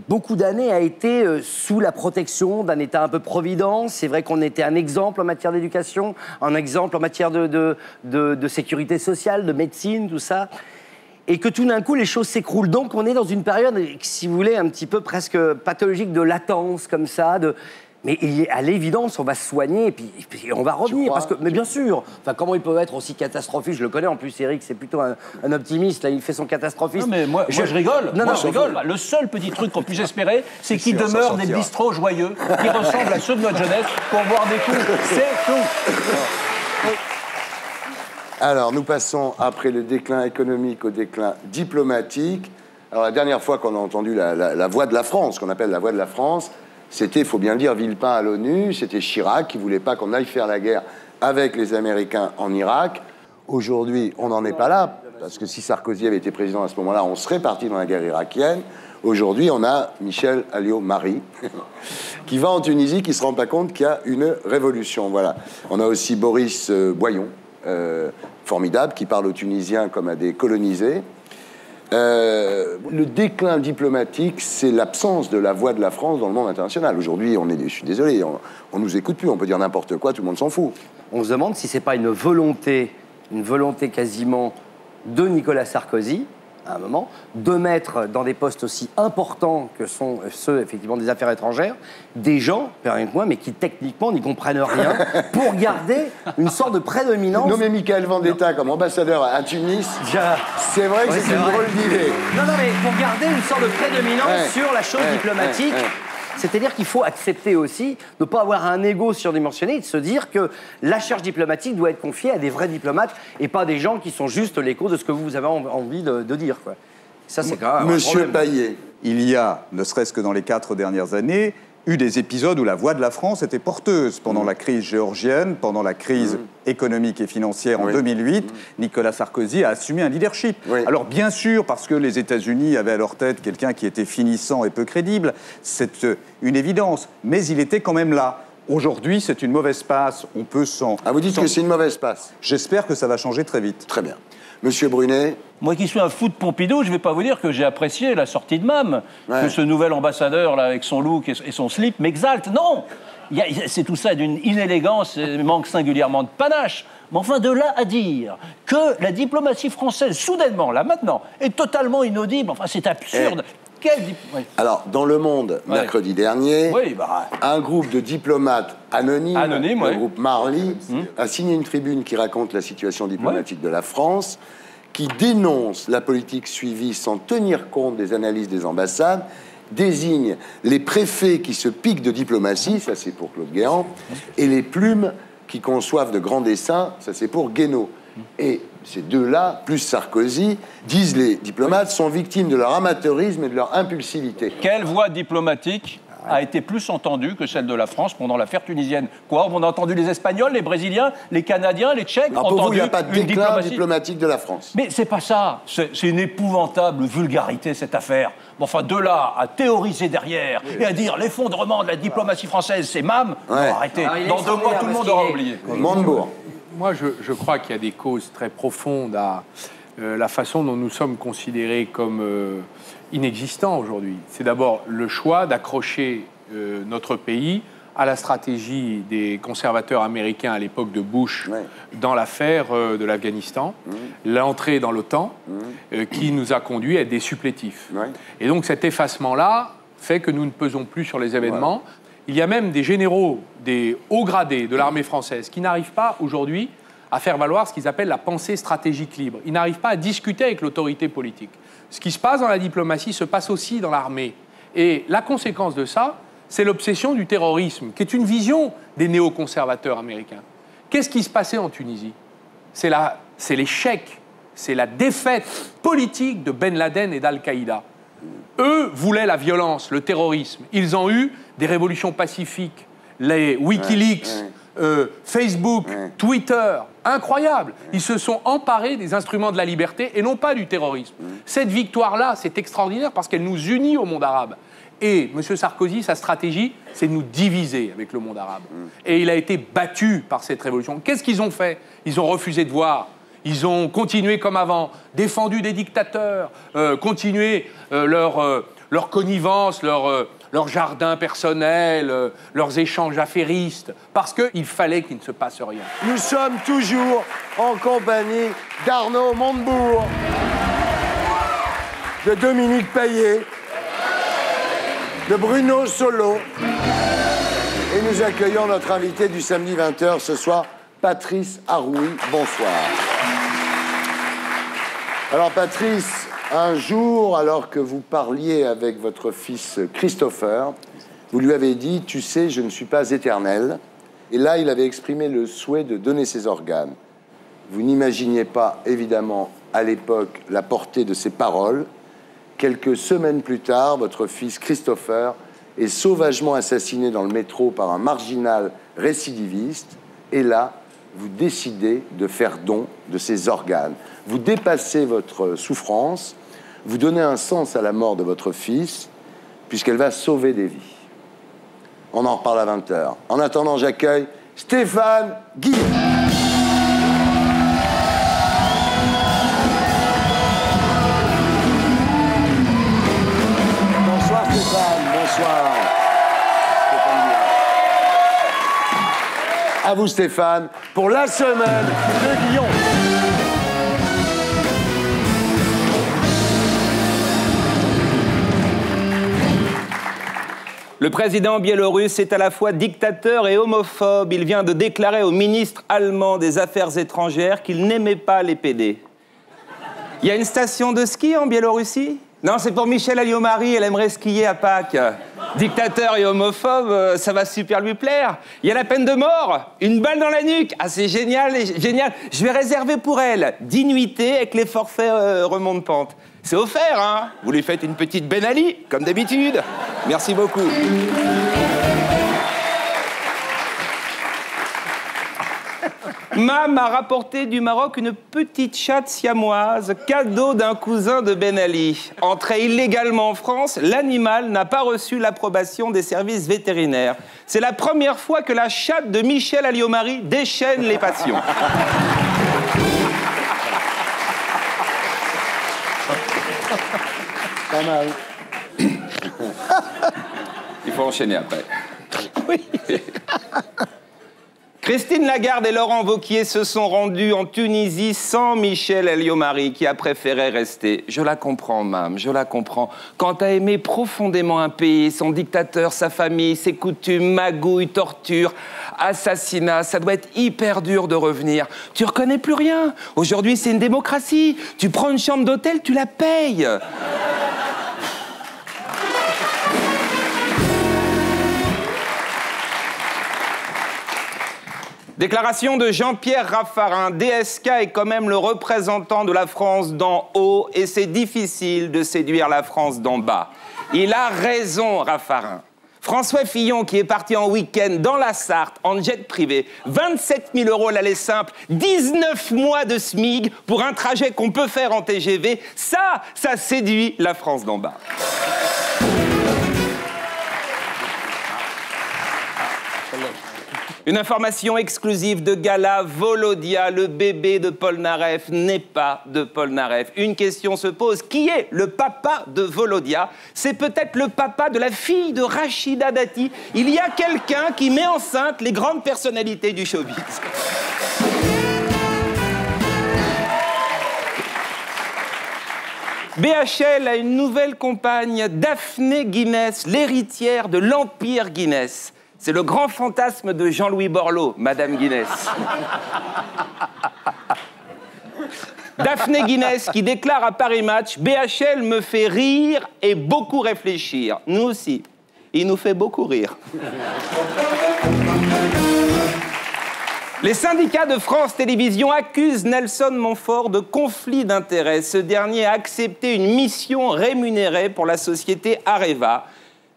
beaucoup d'années, a été sous la protection d'un État un peu providence. C'est vrai qu'on était un exemple en matière d'éducation, un exemple en matière de sécurité sociale, de médecine, tout ça. Et que tout d'un coup, les choses s'écroulent. Donc, on est dans une période, si vous voulez, un petit peu presque pathologique de latence, comme ça, mais à l'évidence, on va se soigner et puis on va revenir. Mais bien sûr. Enfin, comment il peut être aussi catastrophique? Je le connais en plus, Eric, c'est plutôt un optimiste. Là, il fait son catastrophisme. Non, mais moi je rigole. Non, je rigole. Le seul petit truc qu'on puisse espérer, c'est qu'il demeure des bistrots joyeux qui ressemblent à ceux de notre jeunesse pour boire des coups. C'est tout. Alors, nous passons, après le déclin économique, au déclin diplomatique. Alors, la dernière fois qu'on a entendu la voix de la France, qu'on appelle la voix de la France, c'était, il faut bien le dire, Villepin à l'ONU, c'était Chirac qui ne voulait pas qu'on aille faire la guerre avec les Américains en Irak. Aujourd'hui, on n'en est pas là, parce que si Sarkozy avait été président à ce moment-là, on serait parti dans la guerre irakienne. Aujourd'hui, on a Michel Alliot-Marie qui va en Tunisie, qui ne se rend pas compte qu'il y a une révolution. Voilà. On a aussi Boris Boyon, formidable, qui parle aux Tunisiens comme à des colonisés. Le déclin diplomatique, c'est l'absence de la voix de la France dans le monde international. Aujourd'hui, je suis désolé, on nous écoute plus, on peut dire n'importe quoi, tout le monde s'en fout. On se demande si c'est pas une volonté quasiment de Nicolas Sarkozy, à un moment, de mettre dans des postes aussi importants que sont ceux, effectivement, des affaires étrangères, des gens, permettez-moi, mais qui, techniquement, n'y comprennent rien, pour garder une sorte de prédominance. Nommer Michael Vendetta comme ambassadeur à Tunis, c'est vrai que c'est une drôle d'idée. Non, mais pour garder une sorte de prédominance sur la chose diplomatique. C'est-à-dire qu'il faut accepter aussi de ne pas avoir un ego surdimensionné et de se dire que la charge diplomatique doit être confiée à des vrais diplomates et pas des gens qui sont juste l'écho de ce que vous avez envie de dire, quoi. Ça, c'est quand même Monsieur Payet. Il y a, ne serait-ce que dans les 4 dernières années, eu des épisodes où la voix de la France était porteuse. Pendant la crise géorgienne, pendant la crise économique et financière en 2008, Nicolas Sarkozy a assumé un leadership. Alors bien sûr, parce que les États-Unis avaient à leur tête quelqu'un qui était finissant et peu crédible, c'est une évidence, mais il était quand même là. Aujourd'hui, c'est une mauvaise passe, on peut s'en... Ah, vous dites que c'est une mauvaise passe? J'espère que ça va changer très vite. Très bien. Monsieur Brunet. Moi qui suis un fou de Pompidou, je ne vais pas vous dire que j'ai apprécié la sortie de Mame, que ce nouvel ambassadeur là, avec son look et son slip m'exalte. Non, c'est tout ça d'une inélégance, manque singulièrement de panache. Mais enfin, de là à dire que la diplomatie française, soudainement, là maintenant, est totalement inaudible, enfin c'est absurde. Alors, dans Le Monde, mercredi dernier, un groupe de diplomates anonymes, le groupe Marly, a signé une tribune qui raconte la situation diplomatique de la France, qui dénonce la politique suivie sans tenir compte des analyses des ambassades, désigne les préfets qui se piquent de diplomatie, ça c'est pour Claude Guéant, et les plumes qui conçoivent de grands dessins, ça c'est pour Guénaud. Et ces deux-là, plus Sarkozy, disent les diplomates, sont victimes de leur amateurisme et de leur impulsivité. Quelle voix diplomatique a été plus entendue que celle de la France pendant l'affaire tunisienne? Quoi? On a entendu les Espagnols, les Brésiliens, les Canadiens, les Tchèques. Alors pour vous, il n'y a pas de déclin diplomatique de la France. Mais c'est pas ça. C'est une épouvantable vulgarité, cette affaire. Bon, enfin, de là à théoriser derrière et à dire l'effondrement de la diplomatie française, c'est Mame, arrêtez. Dans 2 mois, tout le monde aura oublié. Montebourg. Moi, je crois qu'il y a des causes très profondes à la façon dont nous sommes considérés comme inexistants aujourd'hui. C'est d'abord le choix d'accrocher notre pays à la stratégie des conservateurs américains à l'époque de Bush dans l'affaire de l'Afghanistan, l'entrée dans l'OTAN qui nous a conduit à être des supplétifs. Et donc cet effacement-là fait que nous ne pesons plus sur les événements. Il y a même des généraux, des hauts gradés de l'armée française qui n'arrivent pas aujourd'hui à faire valoir ce qu'ils appellent la pensée stratégique libre. Ils n'arrivent pas à discuter avec l'autorité politique. Ce qui se passe dans la diplomatie se passe aussi dans l'armée. Et la conséquence de ça, c'est l'obsession du terrorisme, qui est une vision des néoconservateurs américains. Qu'est-ce qui se passait en Tunisie? C'est l'échec, c'est la défaite politique de Ben Laden et d'Al-Qaïda. Eux voulaient la violence, le terrorisme. Ils ont eu des révolutions pacifiques, les Wikileaks, Facebook, Twitter, incroyable. Ils se sont emparés des instruments de la liberté et non pas du terrorisme. Cette victoire-là, c'est extraordinaire parce qu'elle nous unit au monde arabe. Et M. Sarkozy, sa stratégie, c'est de nous diviser avec le monde arabe. Et il a été battu par cette révolution. Qu'est-ce qu'ils ont fait? Ils ont refusé de voir. Ils ont continué comme avant, défendu des dictateurs, continué leur connivence, leur jardin personnel, leurs échanges affairistes, parce qu'il fallait qu'il ne se passe rien. Nous sommes toujours en compagnie d'Arnaud Montebourg, de Dominique Payet, de Bruno Solo, et nous accueillons notre invité du samedi 20h ce soir, Patrice Arouy. Bonsoir. Alors Patrice, un jour, alors que vous parliez avec votre fils Christopher, vous lui avez dit « Tu sais, je ne suis pas éternel ». Et là, il avait exprimé le souhait de donner ses organes. Vous n'imaginiez pas, évidemment, à l'époque, la portée de ces paroles. Quelques semaines plus tard, votre fils Christopher est sauvagement assassiné dans le métro par un marginal récidiviste. Et là, vous décidez de faire don de ses organes. Vous dépassez votre souffrance, vous donnez un sens à la mort de votre fils, puisqu'elle va sauver des vies. On en reparle à 20h. En attendant, j'accueille Stéphane Guy. Bonsoir Stéphane, bonsoir. À vous Stéphane, pour la semaine de Guillon. Le président biélorusse est à la fois dictateur et homophobe. Il vient de déclarer au ministre allemand des Affaires étrangères qu'il n'aimait pas les PD. Il y a une station de ski en Biélorussie? Non, c'est pour Michèle Alliot-Marie, elle aimerait skier à Pâques. Dictateur et homophobe, ça va super lui plaire. Il y a la peine de mort, une balle dans la nuque. Ah, c'est génial, génial. Je vais réserver pour elle 10 nuitées avec les forfaits remonte pente. C'est offert, hein? Vous lui faites une petite Ben Ali, comme d'habitude. Merci beaucoup. Mam a rapporté du Maroc une petite chatte siamoise, cadeau d'un cousin de Ben Ali. Entré illégalement en France, l'animal n'a pas reçu l'approbation des services vétérinaires. C'est la première fois que la chatte de Michèle Alliot-Marie déchaîne les passions. Pas mal. Il faut enchaîner après. Oui. Christine Lagarde et Laurent Wauquiez se sont rendus en Tunisie sans Michèle Alliot-Marie, qui a préféré rester. Je la comprends, Mam, je la comprends. Quand t'as aimé profondément un pays, son dictateur, sa famille, ses coutumes, magouilles, tortures, assassinats, ça doit être hyper dur de revenir. Tu reconnais plus rien. Aujourd'hui, c'est une démocratie. Tu prends une chambre d'hôtel, tu la payes. Déclaration de Jean-Pierre Raffarin. DSK est quand même le représentant de la France d'en haut et c'est difficile de séduire la France d'en bas. Il a raison, Raffarin. François Fillon, qui est parti en week-end dans la Sarthe, en jet privé, 27 000 € l'aller simple, 19 mois de SMIG pour un trajet qu'on peut faire en TGV, ça séduit la France d'en bas. Une information exclusive de Gala, Volodia, le bébé de Polnareff, n'est pas de Polnareff. Une question se pose, qui est le papa de Volodia? C'est peut-être le papa de la fille de Rachida Dati. Il y a quelqu'un qui met enceinte les grandes personnalités du showbiz. BHL a une nouvelle compagne, Daphné Guinness, l'héritière de l'Empire Guinness. C'est le grand fantasme de Jean-Louis Borloo, Madame Guinness. Daphné Guinness qui déclare à Paris Match « BHL me fait rire et beaucoup réfléchir. Nous aussi. Il nous fait beaucoup rire. » Les syndicats de France Télévisions accusent Nelson Montfort de conflit d'intérêts. Ce dernier a accepté une mission rémunérée pour la société Areva.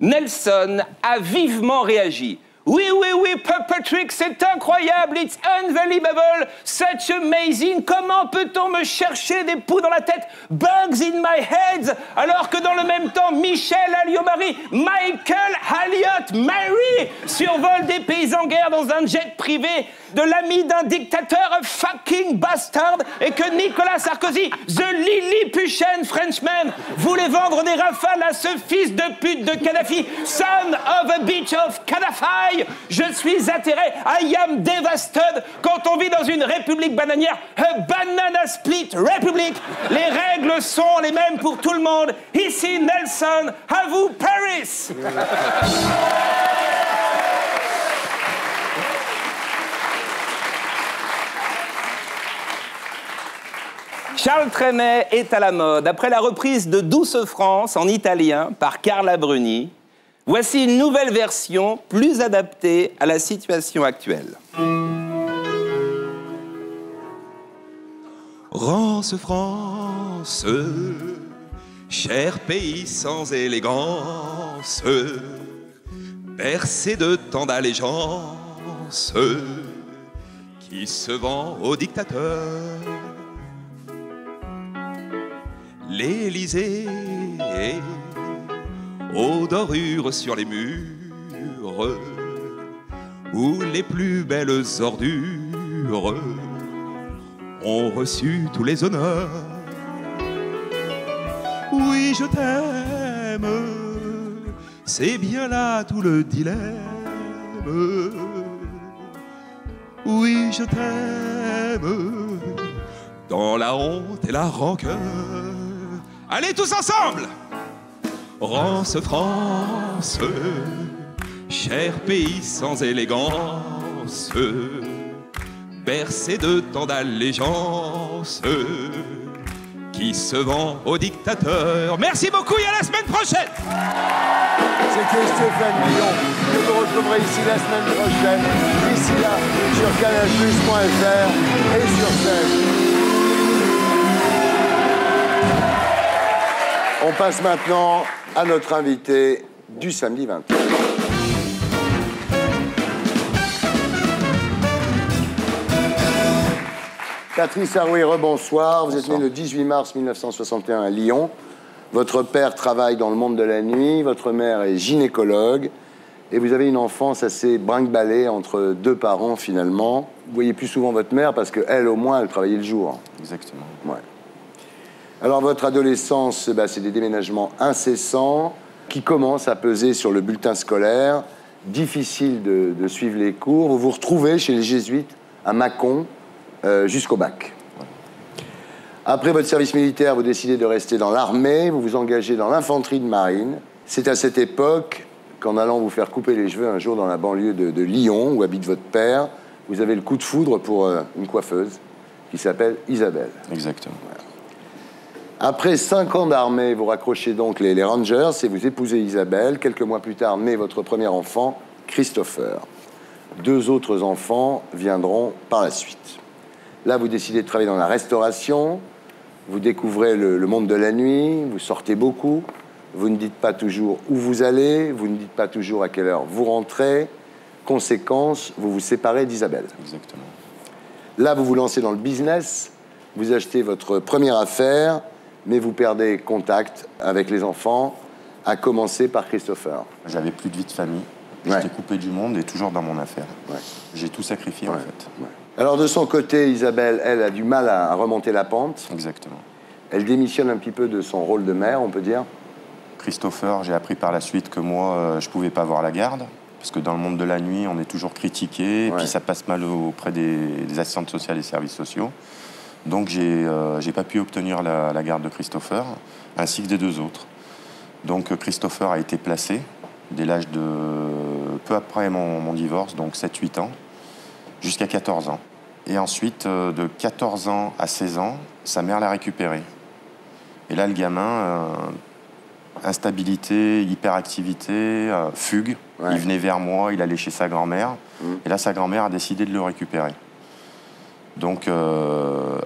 Nelson a vivement réagi. Oui, oui, oui, Patrick, c'est incroyable, it's unbelievable, such amazing. Comment peut-on me chercher des poux dans la tête, bugs in my head, alors que dans le même temps, Michel Alliot-Marie, Michael Alliot-Marie survole des pays en guerre dans un jet privé de l'ami d'un dictateur, a fucking bastard, et que Nicolas Sarkozy, the Lilliputian Frenchman, voulait vendre des rafales à ce fils de pute de Kadhafi, son of a bitch of Kadhafi. Je suis atterré, I am devastated. Quand on vit dans une république bananière, a banana split republic, les règles sont les mêmes pour tout le monde. Ici Nelson, à vous Paris. Charles Trenet est à la mode. Après la reprise de Douce France en italien par Carla Bruni, voici une nouvelle version plus adaptée à la situation actuelle. Rance France, cher pays sans élégance, bercé de tant d'allégeance, qui se vend aux dictateurs. L'Élysée, aux dorures sur les murs, où les plus belles ordures ont reçu tous les honneurs. Oui, je t'aime, c'est bien là tout le dilemme. Oui, je t'aime, dans la honte et la rancœur. Allez tous ensemble! Rance France, cher pays sans élégance, bercé de tant d'allégeance, qui se vend aux dictateurs. Merci beaucoup et à la semaine prochaine! C'était Stéphane Billon, que vous retrouverez ici la semaine prochaine, ici là, sur canalplus.fr et sur scène. On passe maintenant à notre invité du samedi 20. Patrice Arouet, rebonsoir. Vous êtes né le 18 mars 1961 à Lyon. Votre père travaille dans le monde de la nuit, votre mère est gynécologue, et vous avez une enfance assez brinque-ballée entre deux parents finalement. Vous voyez plus souvent votre mère parce qu'elle, au moins, elle travaillait le jour. Exactement. Ouais. Alors, votre adolescence, c'est des déménagements incessants qui commencent à peser sur le bulletin scolaire. Difficile de suivre les cours. Vous vous retrouvez chez les Jésuites à Mâcon jusqu'au bac. Après votre service militaire, vous décidez de rester dans l'armée. Vous vous engagez dans l'infanterie de marine. C'est à cette époque qu'en allant vous faire couper les cheveux un jour dans la banlieue de Lyon, où habite votre père, vous avez le coup de foudre pour une coiffeuse qui s'appelle Isabelle. Exactement. Voilà. Après 5 ans d'armée, vous raccrochez donc les Rangers et vous épousez Isabelle. Quelques mois plus tard, naît votre premier enfant, Christopher. 2 autres enfants viendront par la suite. Là, vous décidez de travailler dans la restauration. Vous découvrez le monde de la nuit. Vous sortez beaucoup. Vous ne dites pas toujours où vous allez. Vous ne dites pas toujours à quelle heure vous rentrez. Conséquence, vous vous séparez d'Isabelle. Exactement. Là, vous vous lancez dans le business. Vous achetez votre première affaire, mais vous perdez contact avec les enfants, à commencer par Christopher. J'avais plus de vie de famille. J'étais coupé du monde et toujours dans mon affaire. Ouais. J'ai tout sacrifié, en fait. Ouais. Alors, de son côté, Isabelle, elle, a du mal à remonter la pente. Exactement. Elle démissionne un petit peu de son rôle de mère, on peut dire. Christopher, j'ai appris par la suite que moi, je pouvais pas avoir la garde. Parce que dans le monde de la nuit, on est toujours critiqué. Et puis, ça passe mal auprès des assistantes sociales et services sociaux. Donc, j'ai pas pu obtenir la garde de Christopher, ainsi que des 2 autres. Donc, Christopher a été placé dès l'âge de... peu après mon divorce, donc 7-8 ans, jusqu'à 14 ans. Et ensuite, de 14 ans à 16 ans, sa mère l'a récupéré. Et là, le gamin, instabilité, hyperactivité, fugue. Il venait vers moi, il allait chez sa grand-mère. Et là, sa grand-mère a décidé de le récupérer. Donc,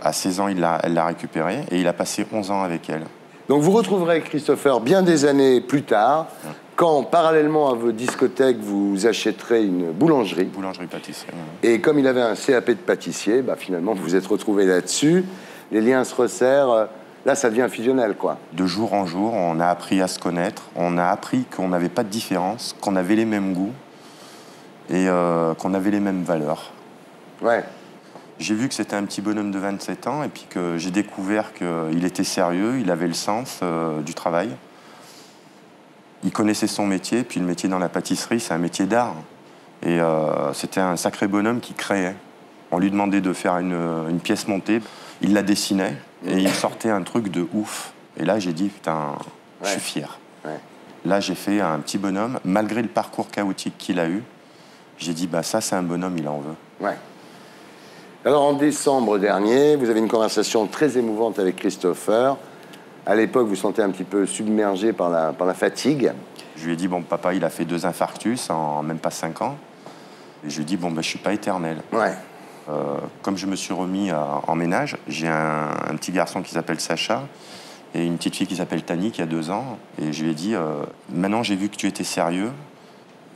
à 16 ans, elle l'a récupéré et il a passé 11 ans avec elle. Donc vous retrouverez Christopher bien des années plus tard, quand, parallèlement à vos discothèques, vous achèterez une boulangerie. Boulangerie-pâtisserie. Et comme il avait un CAP de pâtissier, bah, finalement, vous vous êtes retrouvés là-dessus. Les liens se resserrent. Là, ça devient fusionnel, quoi. De jour en jour, on a appris à se connaître. On a appris qu'on n'avait pas de différence, qu'on avait les mêmes goûts et qu'on avait les mêmes valeurs. Ouais. J'ai vu que c'était un petit bonhomme de 27 ans et puis que j'ai découvert qu'il était sérieux, il avait le sens du travail. Il connaissait son métier, puis le métier dans la pâtisserie, c'est un métier d'art. Et c'était un sacré bonhomme qui créait. On lui demandait de faire une pièce montée, il la dessinait et il sortait un truc de ouf. Et là, j'ai dit, putain, je suis fier. Ouais. Là, j'ai fait un petit bonhomme, malgré le parcours chaotique qu'il a eu. J'ai dit, bah ça, c'est un bonhomme, il en veut. Ouais. Alors, en décembre dernier, vous avez une conversation très émouvante avec Christopher. À l'époque, vous sentez un petit peu submergé par la fatigue. Je lui ai dit, bon, papa, il a fait 2 infarctus en même pas 5 ans. Et je lui ai dit, bon, ben, je suis pas éternel. Ouais. Comme je me suis remis en ménage, j'ai un petit garçon qui s'appelle Sacha et une petite fille qui s'appelle Tani, qui a 2 ans. Et je lui ai dit, maintenant, j'ai vu que tu étais sérieux.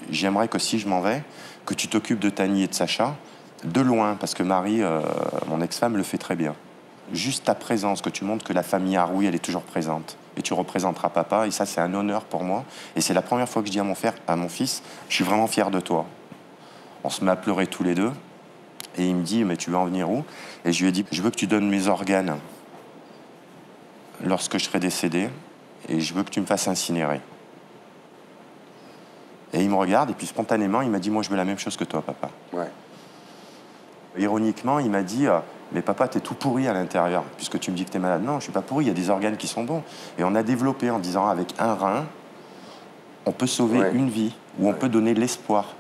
J'aimerais que si je m'en vais, que tu t'occupes de Tani et de Sacha, de loin, parce que Marie, mon ex-femme, le fait très bien. Juste ta présence, que tu montres que la famille Haroui, elle est toujours présente. Et tu représenteras papa, et ça, c'est un honneur pour moi. Et c'est la première fois que je dis à mon fils, je suis vraiment fier de toi. On se met à pleurer tous les deux, et il me dit, mais tu veux en venir où? Et je lui ai dit, je veux que tu donnes mes organes lorsque je serai décédé, et je veux que tu me fasses incinérer. Et il me regarde, et puis spontanément, il m'a dit, moi, je veux la même chose que toi, papa. Ouais. Ironiquement, il m'a dit, mais papa, t'es tout pourri à l'intérieur, puisque tu me dis que t'es malade. Non, je suis pas pourri, il y a des organes qui sont bons. Et on a développé en disant, avec un rein, on peut sauver une vie, ou on peut donner de l'espoir.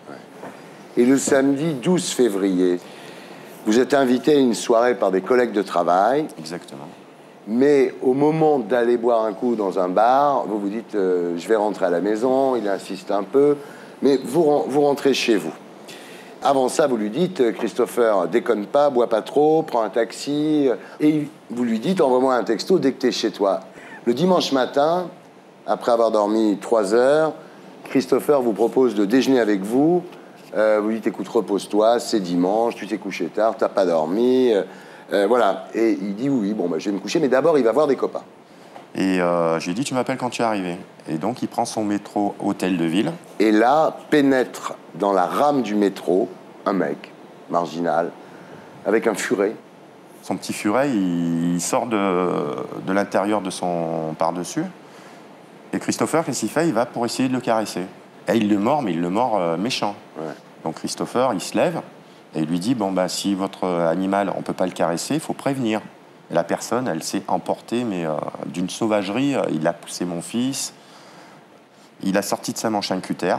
Et le samedi 12 février, vous êtes invité à une soirée par des collègues de travail. Exactement. Mais au moment d'aller boire un coup dans un bar, vous vous dites, je vais rentrer à la maison, il insiste un peu, mais vous rentrez chez vous. Avant ça, vous lui dites, Christopher, déconne pas, bois pas trop, prends un taxi. Et vous lui dites, envoie-moi un texto dès que t'es chez toi. Le dimanche matin, après avoir dormi 3 heures, Christopher vous propose de déjeuner avec vous. Vous lui dites, écoute, repose-toi, c'est dimanche, tu t'es couché tard, t'as pas dormi. Voilà. Et il dit, oui, bon, bah, je vais me coucher, mais d'abord, il va voir des copains. Et je lui ai dit, tu m'appelles quand tu es arrivé. Et donc, il prend son métro hôtel de ville. Et là, pénètre dans la rame du métro un mec, marginal, avec un furet. Son petit furet, il sort de l'intérieur de son par-dessus. Et Christopher, qu'est-ce qu'il fait? Il va pour essayer de le caresser. Et il le mord, mais il le mord méchant. Ouais. Donc Christopher, il se lève et il lui dit, bon, bah, si votre animal, on ne peut pas le caresser, il faut prévenir. Et la personne, elle s'est emportée, mais d'une sauvagerie. Il a poussé mon fils. Il a sorti de sa manche un cutter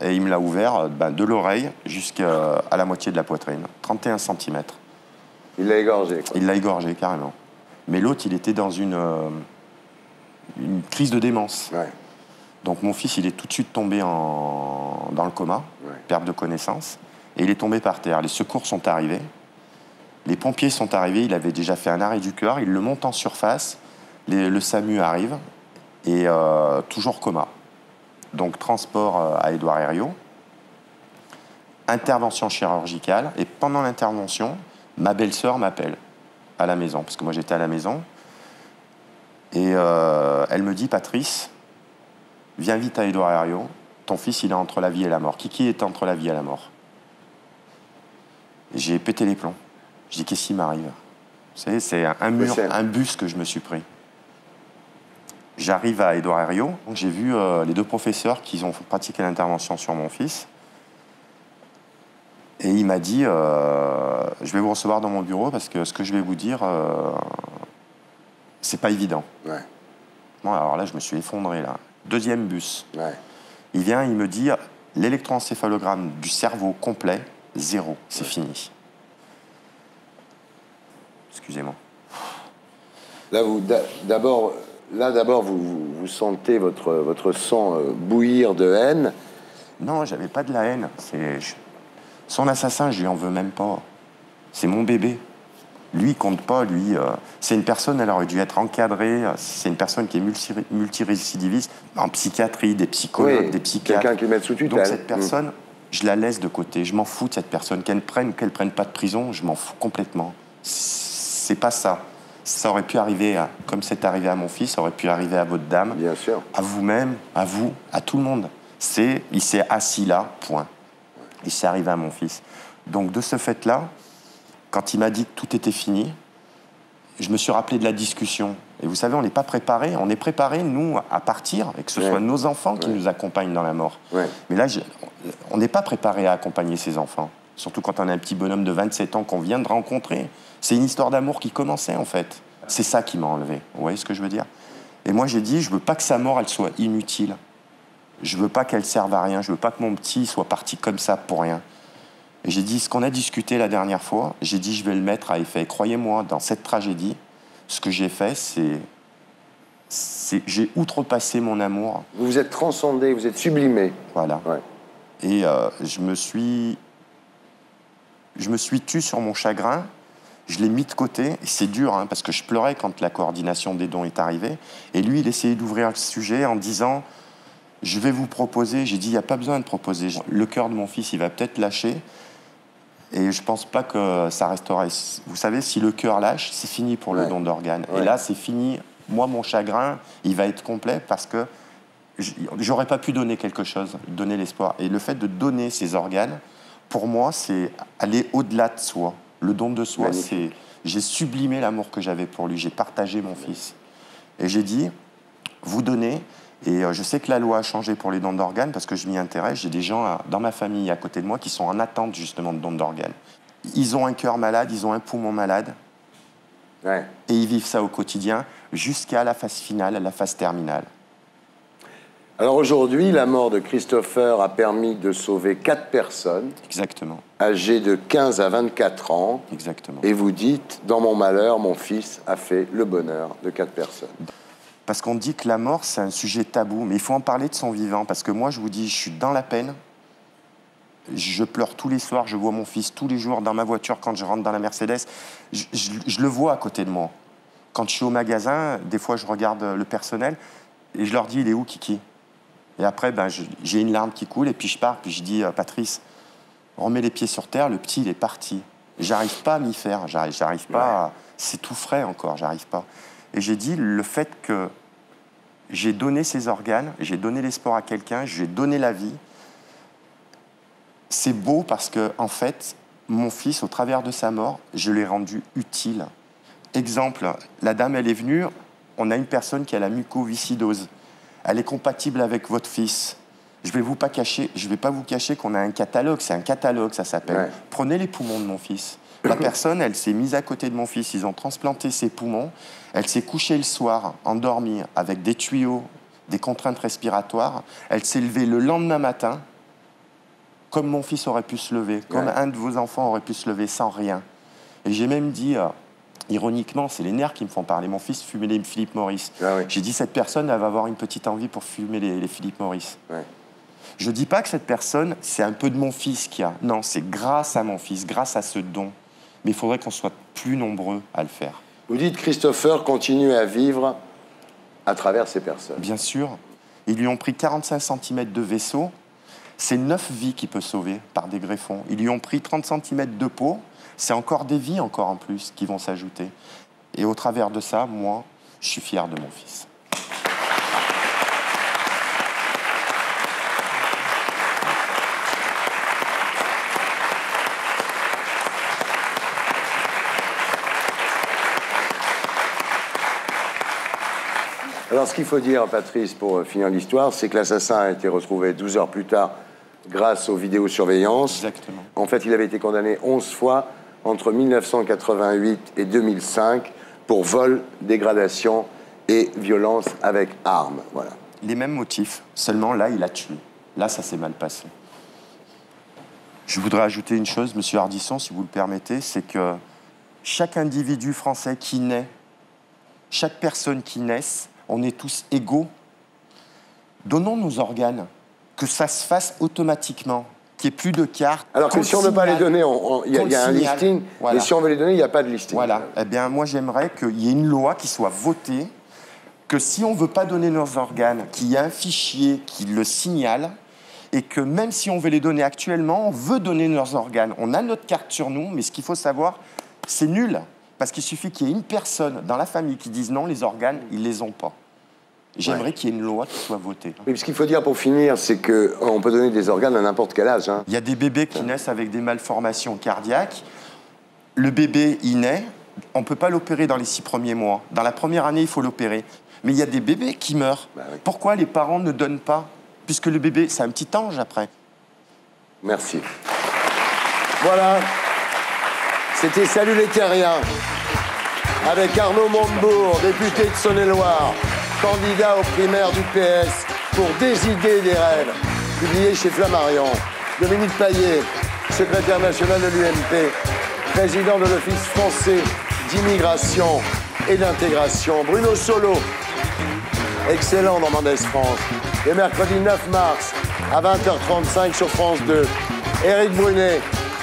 et il me l'a ouvert de l'oreille jusqu'à la moitié de la poitrine. 31 cm. Il l'a égorgé, quoi. Il l'a égorgé, carrément. Mais l'autre, il était dans une crise de démence. Ouais. Donc mon fils, il est tout de suite tombé dans le coma, perte de connaissance, et il est tombé par terre. Les secours sont arrivés. Les pompiers sont arrivés, il avait déjà fait un arrêt du cœur, il le monte en surface, le SAMU arrive, et toujours coma. Donc transport à Édouard Herriot, intervention chirurgicale, et pendant l'intervention, ma belle-sœur m'appelle à la maison, parce que moi j'étais à la maison, et elle me dit, Patrice, viens vite à Édouard Herriot, ton fils il est entre la vie et la mort. Kiki est entre la vie et la mort. J'ai pété les plombs. Je dis, qu'est-ce qui m'arrive? Vous savez, c'est un bus que je me suis pris. J'arrive à Édouard Herriot, j'ai vu les 2 professeurs qui ont pratiqué l'intervention sur mon fils. Et il m'a dit, je vais vous recevoir dans mon bureau parce que ce que je vais vous dire, c'est pas évident. Ouais. Bon, alors là, je me suis effondré, là. 2e bus. Ouais. Il vient, il me dit, l'électroencéphalogramme du cerveau complet, 0, c'est fini. Excusez-moi. Là, d'abord, vous sentez votre sang bouillir de haine. Non, j'avais pas de la haine. Son assassin, je lui en veux même pas. C'est mon bébé. Lui, il compte pas, lui. C'est une personne, elle aurait dû être encadrée. C'est une personne qui est multirécidiviste, en psychiatrie, des psychologues, des psychiatres. Quelqu'un qui met sous tutelle. Donc cette personne, je la laisse de côté. Je m'en fous de cette personne. Qu'elle prenne pas de prison, je m'en fous complètement. C'est pas ça. Ça aurait pu arriver, comme c'est arrivé à mon fils, ça aurait pu arriver à votre dame. Bien sûr. À vous-même, à vous, à tout le monde. Il s'est assis là, point. Et c'est arrivé à mon fils. Donc de ce fait-là, quand il m'a dit que tout était fini, je me suis rappelé de la discussion. Et vous savez, on n'est pas préparé. On est préparé, nous, à partir, et que ce soit nos enfants qui nous accompagnent dans la mort. Mais là, on n'est pas préparé à accompagner ces enfants. Surtout quand on a un petit bonhomme de 27 ans qu'on vient de rencontrer. C'est une histoire d'amour qui commençait, en fait. C'est ça qui m'a enlevé. Vous voyez ce que je veux dire? Et moi, j'ai dit, je veux pas que sa mort, elle soit inutile. Je veux pas qu'elle serve à rien. Je veux pas que mon petit soit parti comme ça pour rien. Et j'ai dit, ce qu'on a discuté la dernière fois, j'ai dit, je vais le mettre à effet. Croyez-moi, dans cette tragédie, ce que j'ai fait, j'ai outrepassé mon amour. Vous vous êtes transcendé, vous êtes sublimé. Voilà. Ouais. Et je me suis tue sur mon chagrin. Je l'ai mis de côté. Et c'est dur, hein, parce que je pleurais quand la coordination des dons est arrivée. Et lui, il essayait d'ouvrir le sujet en disant, je vais vous proposer. J'ai dit, il n'y a pas besoin de proposer. Le cœur de mon fils, il va peut-être lâcher. Et je ne pense pas que ça resterait. Vous savez, si le cœur lâche, c'est fini pour le don d'organes. Et là, c'est fini. Moi, mon chagrin, il va être complet parce que j'aurais pas pu donner quelque chose, donner l'espoir. Et le fait de donner ces organes, pour moi, c'est aller au-delà de soi. Le don de soi, c'est... J'ai sublimé l'amour que j'avais pour lui. J'ai partagé mon fils. Et j'ai dit, vous donnez... Et je sais que la loi a changé pour les dons d'organes parce que je m'y intéresse. J'ai des gens dans ma famille à côté de moi qui sont en attente justement de dons d'organes. Ils ont un cœur malade, ils ont un poumon malade. Et ils vivent ça au quotidien jusqu'à la phase finale, à la phase terminale. Alors aujourd'hui, la mort de Christopher a permis de sauver 4 personnes. Exactement. Âgées de 15 à 24 ans. Exactement. Et vous dites, dans mon malheur, mon fils a fait le bonheur de 4 personnes. Parce qu'on dit que la mort, c'est un sujet tabou, mais il faut en parler de son vivant. Parce que moi, je vous dis, je suis dans la peine. Je pleure tous les soirs, je vois mon fils tous les jours dans ma voiture quand je rentre dans la Mercedes. Je le vois à côté de moi. Quand je suis au magasin, des fois, je regarde le personnel et je leur dis, il est où, Kiki? Et après, j'ai une larme qui coule et puis je pars. Puis je dis, Patrice, remets les pieds sur terre, le petit, il est parti. J'arrive pas à m'y faire, j'arrive pas. C'est tout frais encore, j'arrive pas. Et j'ai dit, le fait que j'ai donné ces organes, j'ai donné l'espoir à quelqu'un, j'ai donné la vie, c'est beau parce que, en fait, mon fils, au travers de sa mort, je l'ai rendu utile. Exemple, la dame, elle est venue, on a une personne qui a la mucoviscidose. Elle est compatible avec votre fils. Je vais pas vous cacher qu'on a un catalogue, c'est un catalogue, ça s'appelle. Prenez les poumons de mon fils. La personne, elle s'est mise à côté de mon fils, ils ont transplanté ses poumons, elle s'est couchée le soir, endormie, avec des tuyaux, des contraintes respiratoires, elle s'est levée le lendemain matin, comme mon fils aurait pu se lever, comme un de vos enfants aurait pu se lever sans rien. Et j'ai même dit, ironiquement, c'est les nerfs qui me font parler, mon fils fumait les Philip Morris. J'ai dit, cette personne, elle va avoir une petite envie pour fumer les Philip Morris. Je ne dis pas que cette personne, c'est un peu de mon fils qu'il y a. Non, c'est grâce à mon fils, grâce à ce don. Mais il faudrait qu'on soit plus nombreux à le faire. Vous dites Christopher continue à vivre à travers ces personnes. Bien sûr. Ils lui ont pris 45 cm de vaisseau. C'est 9 vies qu'il peut sauver par des greffons. Ils lui ont pris 30 cm de peau. C'est encore des vies encore en plus qui vont s'ajouter. Et au travers de ça, moi, je suis fier de mon fils. Alors, ce qu'il faut dire, Patrice, pour finir l'histoire, c'est que l'assassin a été retrouvé 12 heures plus tard grâce aux vidéosurveillances. Exactement. En fait, il avait été condamné 11 fois entre 1988 et 2005 pour vol, dégradation et violence avec arme. Voilà. Les mêmes motifs, seulement là, il a tué. Là, ça s'est mal passé. Je voudrais ajouter une chose, Monsieur Ardisson, si vous le permettez, c'est que chaque individu français qui naît, chaque personne qui naît, on est tous égaux. Donnons nos organes, que ça se fasse automatiquement. qu'il n'y ait plus de cartes. Alors que si on ne veut pas les donner, il y a un listing, voilà. Et si on veut les donner, il n'y a pas de listing. Voilà. Eh bien, moi, j'aimerais qu'il y ait une loi qui soit votée, que si on ne veut pas donner nos organes, qu'il y ait un fichier qui le signale, et que même si on veut les donner actuellement, on veut donner nos organes. On a notre carte sur nous, mais ce qu'il faut savoir, c'est nul. Parce qu'il suffit qu'il y ait une personne dans la famille qui dise non, les organes, ils ne les ont pas. J'aimerais qu'il y ait une loi qui soit votée. Oui, ce qu'il faut dire pour finir, c'est qu'on peut donner des organes à n'importe quel âge. Hein. Il y a des bébés qui naissent avec des malformations cardiaques. Le bébé, il naît, on ne peut pas l'opérer dans les 6 premiers mois. Dans la première année, il faut l'opérer. Mais il y a des bébés qui meurent. Bah oui. Pourquoi les parents ne donnent pas? Puisque le bébé, c'est un petit ange après. Merci. Voilà. C'était Salut les Terriens. Avec Arnaud Montebourg, député de Saône-et-Loire, candidat aux primaires du PS pour Des idées et des rêves, publié chez Flammarion. Dominique Paillet, secrétaire national de l'UMP, président de l'Office français d'immigration et d'intégration. Bruno Solo, excellent dans Mendès France. Le mercredi 9 mars à 20h35 sur France 2. Éric Brunet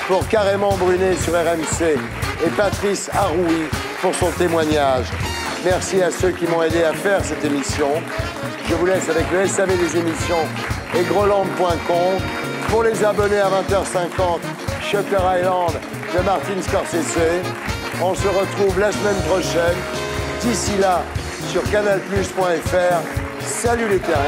pour Carrément Brunet sur RMC. Et Patrice Aroui pour son témoignage. Merci à ceux qui m'ont aidé à faire cette émission. Je vous laisse avec le SAV des émissions et Groland.com. Pour les abonnés à 20h50, Shutter Island de Martin Scorsese. On se retrouve la semaine prochaine. D'ici là, sur canalplus.fr. Salut les terriens.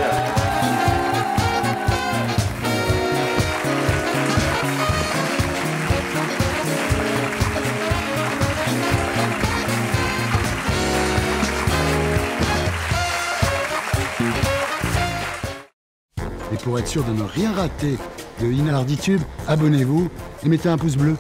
Et pour être sûr de ne rien rater de Inarditube, abonnez-vous et mettez un pouce bleu.